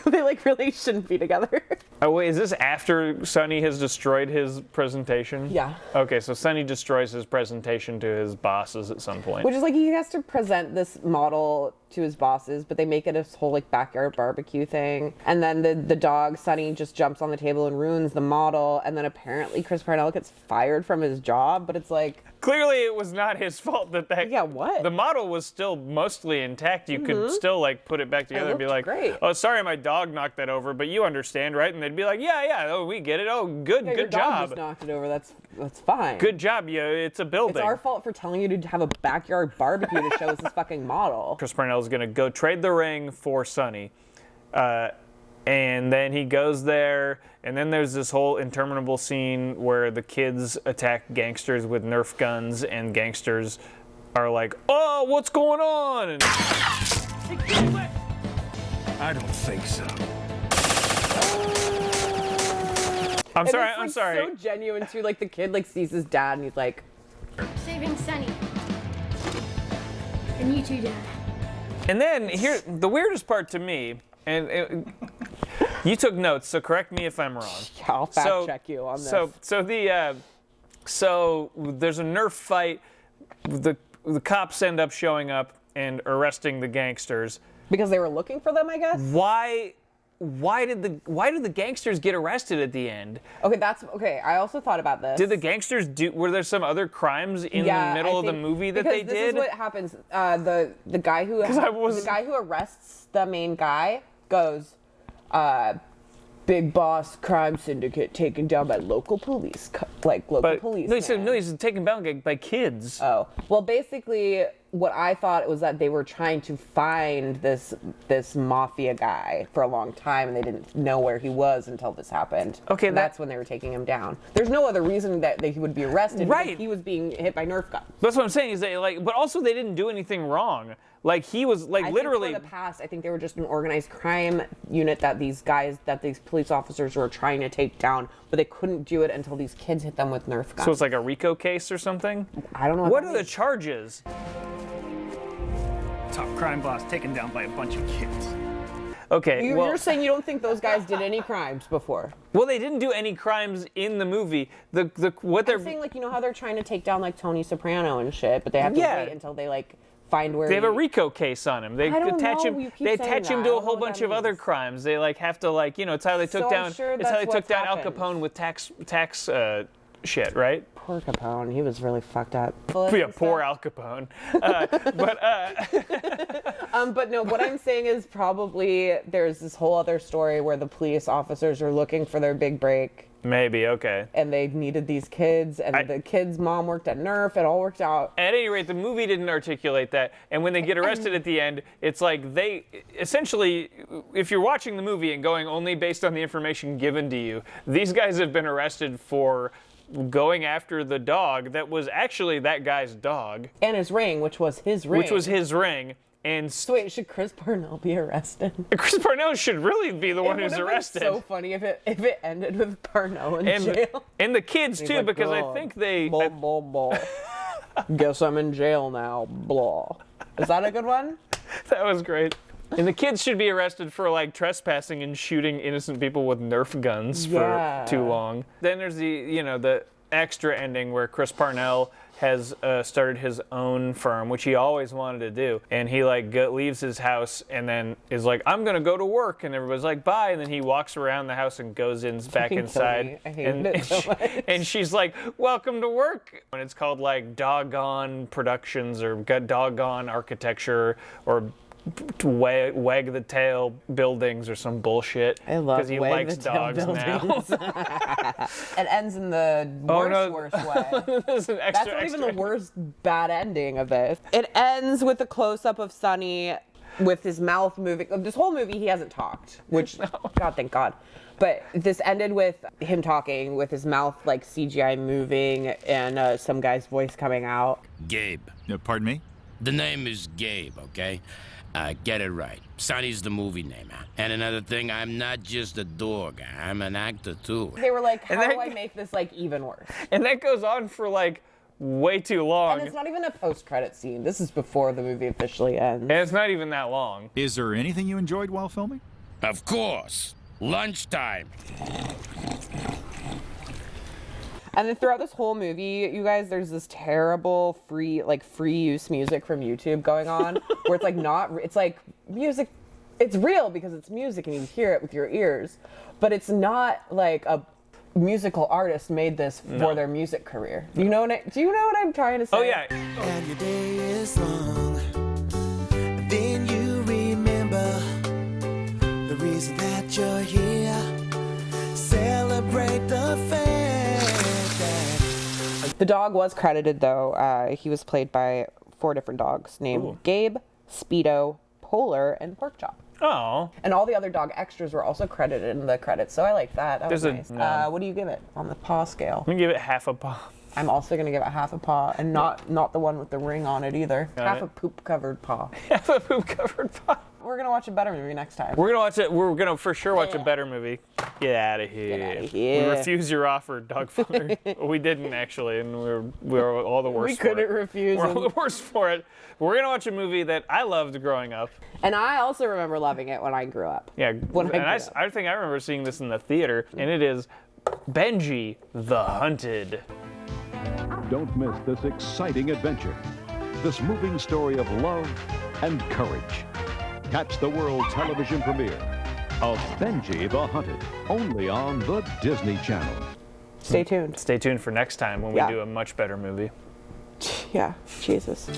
[SPEAKER 1] They like really shouldn't be together.
[SPEAKER 2] Oh wait, is this after Sonny has destroyed his presentation?
[SPEAKER 1] Yeah.
[SPEAKER 2] Okay, so Sonny destroys his presentation to his bosses at some point.
[SPEAKER 1] Which is like, he has to present this model to his bosses, but they make it a whole like backyard barbecue thing. And then the dog, Sonny, just jumps on the table and ruins the model. And then apparently Chris Parnell gets fired from his job, but it's like...
[SPEAKER 2] Clearly it was not his fault that
[SPEAKER 1] Yeah, what?
[SPEAKER 2] The model was still mostly intact. You could still like put it back together and be like,
[SPEAKER 1] great.
[SPEAKER 2] oh, sorry, my dog knocked that over, but you understand, right? And they'd be like, yeah, oh, we get it. Oh, good
[SPEAKER 1] your
[SPEAKER 2] job.
[SPEAKER 1] Dog just knocked it over. That's fine.
[SPEAKER 2] Good job, yeah, it's a building.
[SPEAKER 1] It's our fault for telling you to have a backyard barbecue to show us this fucking model.
[SPEAKER 2] Chris Parnell's gonna go trade the ring for Sonny. And then he goes there, and then there's this whole interminable scene where the kids attack gangsters with Nerf guns, and gangsters are like, oh, what's going on? And
[SPEAKER 11] I don't think so.
[SPEAKER 2] I'm sorry.
[SPEAKER 1] It's so genuine too. Like the kid like sees his dad and he's like,
[SPEAKER 16] Saving Sonny. And you too, Dad.
[SPEAKER 2] And then here, the weirdest part to me, you took notes, so correct me if I'm wrong.
[SPEAKER 1] Yeah, I'll fact check you on this.
[SPEAKER 2] So there's a Nerf fight. The cops end up showing up and arresting the gangsters
[SPEAKER 1] because they were looking for them, I guess.
[SPEAKER 2] Why did the gangsters get arrested at the end?
[SPEAKER 1] Okay. I also thought about this.
[SPEAKER 2] Did the gangsters were there some other crimes in the middle of the movie that they did?
[SPEAKER 1] This is what happens. The guy who arrests the main guy goes, big boss crime syndicate taken down by local police, police.
[SPEAKER 2] No, he said taken down by kids.
[SPEAKER 1] Oh, well, basically, what I thought was that they were trying to find this mafia guy for a long time, and they didn't know where he was until this happened.
[SPEAKER 2] Okay,
[SPEAKER 1] that's when they were taking him down. There's no other reason that he would be arrested.
[SPEAKER 2] Right,
[SPEAKER 1] because he was being hit by Nerf guns.
[SPEAKER 2] That's what I'm saying. Is that but also they didn't do anything wrong. Like he was literally.
[SPEAKER 1] For the past, I think they were just an organized crime unit that these police officers were trying to take down, but they couldn't do it until these kids hit them with Nerf guns.
[SPEAKER 2] So it's like a RICO case or something?
[SPEAKER 1] I don't know.
[SPEAKER 2] What are the charges?
[SPEAKER 18] Top crime boss taken down by a bunch of kids.
[SPEAKER 2] Okay,
[SPEAKER 1] you're saying you don't think those guys did any crimes before?
[SPEAKER 2] Well, they didn't do any crimes in the movie.
[SPEAKER 1] I'm saying, like, you know how they're trying to take down like Tony Soprano and shit, but they have to wait until they like find where
[SPEAKER 2] they have a RICO case on him. They attach him. They attach him to a whole bunch of other crimes. They like have to it's how they took down. It's how they took down Al Capone with tax shit, right?
[SPEAKER 1] Poor Capone, he was really fucked up.
[SPEAKER 2] Yeah, poor Al Capone.
[SPEAKER 1] But no, what I'm saying is probably there's this whole other story where the police officers are looking for their big break.
[SPEAKER 2] Maybe, okay.
[SPEAKER 1] And they needed these kids, and the kid's mom worked at Nerf. It all worked out.
[SPEAKER 2] At any rate, the movie didn't articulate that. And when they get arrested at the end, it's like they essentially, if you're watching the movie and going only based on the information given to you, these guys have been arrested for going after the dog that was actually that guy's dog.
[SPEAKER 1] And his ring, which was his ring.
[SPEAKER 2] And
[SPEAKER 1] so wait, should Chris Parnell be arrested?
[SPEAKER 2] Chris Parnell should really be the one who's arrested.
[SPEAKER 1] It would have been so funny if it ended with Parnell in jail.
[SPEAKER 2] And the kids too, because I think they...
[SPEAKER 1] Blah, blah, blah. Guess I'm in jail now, blah. Is that a good one?
[SPEAKER 2] That was great. And the kids should be arrested for like trespassing and shooting innocent people with Nerf guns for too long. Then there's the extra ending where Chris Parnell has started his own firm, which he always wanted to do. And he leaves his house and then is like, I'm gonna go to work. And everybody's like, bye. And then he walks around the house and goes back inside.
[SPEAKER 1] I hated it so much.
[SPEAKER 2] And she's like, welcome to work. And it's called like Doggone Productions or Doggone Architecture or Wag the Tail Buildings or some bullshit.
[SPEAKER 1] I love
[SPEAKER 2] because he likes dogs now.
[SPEAKER 1] It ends in the worst way.
[SPEAKER 2] That's
[SPEAKER 1] not even the worst bad ending of this. It ends with a close-up of Sonny. with his mouth moving. This whole movie, he hasn't talked, which, God, thank God. But this ended with him talking, with his mouth like CGI moving and some guy's voice coming out.
[SPEAKER 19] Gabe.
[SPEAKER 20] Pardon me?
[SPEAKER 19] The name is Gabe, okay? Get it right. Sonny's the movie name. And another thing, I'm not just a dog. I'm an actor, too.
[SPEAKER 1] They were like, how do I make this, like, even worse?
[SPEAKER 2] And that goes on for, like, way too long.
[SPEAKER 1] And it's not even a post-credit scene. This is before the movie officially ends.
[SPEAKER 2] And it's not even that long.
[SPEAKER 20] Is there anything you enjoyed while filming?
[SPEAKER 19] Of course. Lunchtime.
[SPEAKER 1] And then throughout this whole movie, you guys, there's this terrible free use music from YouTube going on, where it's like it's like music, it's real because it's music and you hear it with your ears, but it's not like a musical artist made this for their music career. Do you know what I'm trying to say?
[SPEAKER 2] Oh yeah.
[SPEAKER 3] And your day is long. Then you remember the reason that you're here. Celebrate the fact.
[SPEAKER 1] The dog was credited, though. He was played by 4 different dogs named Gabe, Speedo, Polar, and Porkchop.
[SPEAKER 2] Oh.
[SPEAKER 1] And all the other dog extras were also credited in the credits, so I like that. That was nice. What do you give it on the paw scale?
[SPEAKER 2] I'm going to give it half a paw.
[SPEAKER 1] I'm also going to give it half a paw, and not the one with the ring on it either. Half a poop-covered paw.
[SPEAKER 2] Half a poop-covered paw.
[SPEAKER 1] We're going to watch a better movie next time.
[SPEAKER 2] We're going to for sure watch a better movie. Get out of here.
[SPEAKER 1] Get out of here.
[SPEAKER 2] We refuse your offer, Dogfather. We didn't, actually, and we were all the worst for it.
[SPEAKER 1] We couldn't refuse
[SPEAKER 2] We're all the worst for it. We're going to watch a movie that I loved growing up.
[SPEAKER 1] And I also remember loving it when I grew up.
[SPEAKER 2] Yeah, I think I remember seeing this in the theater, and it is Benji the Hunted.
[SPEAKER 21] Don't miss this exciting adventure, this moving story of love and courage. Catch the world television premiere of Benji the Hunted, only on the Disney Channel.
[SPEAKER 1] Stay tuned.
[SPEAKER 2] Stay tuned for next time when we do a much better movie.
[SPEAKER 1] Yeah, Jesus.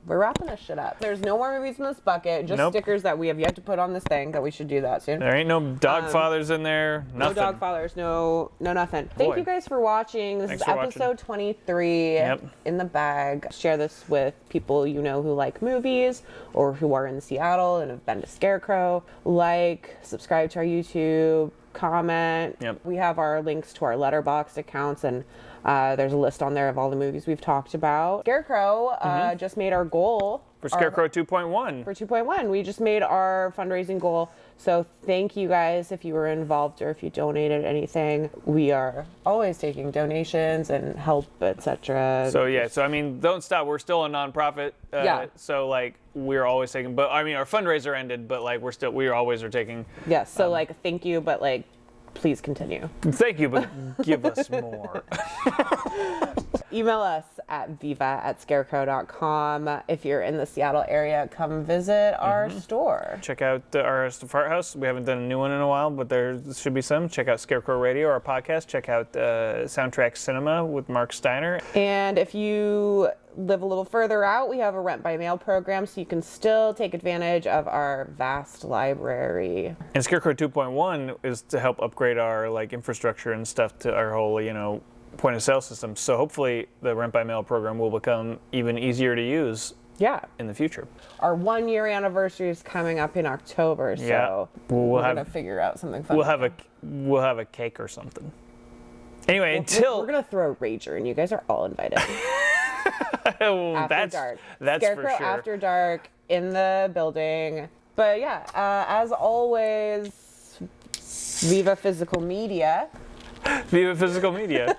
[SPEAKER 1] We're wrapping this shit up. There's no more movies in this bucket, just stickers that we have yet to put on this thing, that we should do that soon.
[SPEAKER 2] There ain't no Dogfathers in there, nothing.
[SPEAKER 1] No Dogfathers, no nothing. Thank you guys for watching. This is episode 23 in the bag. Share this with people you know who like movies or who are in Seattle and have been to Scarecrow. Like, subscribe to our YouTube, comment. We have our links to our Letterboxd accounts, and there's a list on there of all the movies we've talked about. Scarecrow just made our goal.
[SPEAKER 2] For Scarecrow 2.1.
[SPEAKER 1] For 2.1. We just made our fundraising goal. So thank you guys if you were involved or if you donated anything. We are always taking donations and help, etc.
[SPEAKER 2] So I mean, don't stop. We're still a nonprofit. So like we're always taking, but I mean our fundraiser ended, but like we always are taking.
[SPEAKER 1] Yes. So like thank you, but like please continue.
[SPEAKER 2] Thank you, but give us more.
[SPEAKER 1] Email us at viva@scarecrow.com. If you're in the Seattle area, come visit our store.
[SPEAKER 2] Check out our Fart House. We haven't done a new one in a while, but there should be some. Check out Scarecrow Radio, our podcast. Check out Soundtrack Cinema with Mark Steiner.
[SPEAKER 1] And if you live a little further out, we have a rent by mail program, so you can still take advantage of our vast library.
[SPEAKER 2] And Scarecrow 2.1 is to help upgrade our like infrastructure and stuff to our whole, point of sale system. So hopefully the rent by mail program will become even easier to use in the future.
[SPEAKER 1] Our 1-year anniversary is coming up in October, so we're gonna figure out something fun.
[SPEAKER 2] We'll have a cake or something. Anyway,
[SPEAKER 1] we're gonna throw a rager, and you guys are all invited. After dark.
[SPEAKER 2] That's
[SPEAKER 1] Scarecrow
[SPEAKER 2] for sure.
[SPEAKER 1] After dark in the building. But yeah, as always, Viva Physical Media.
[SPEAKER 2] Viva Physical Media.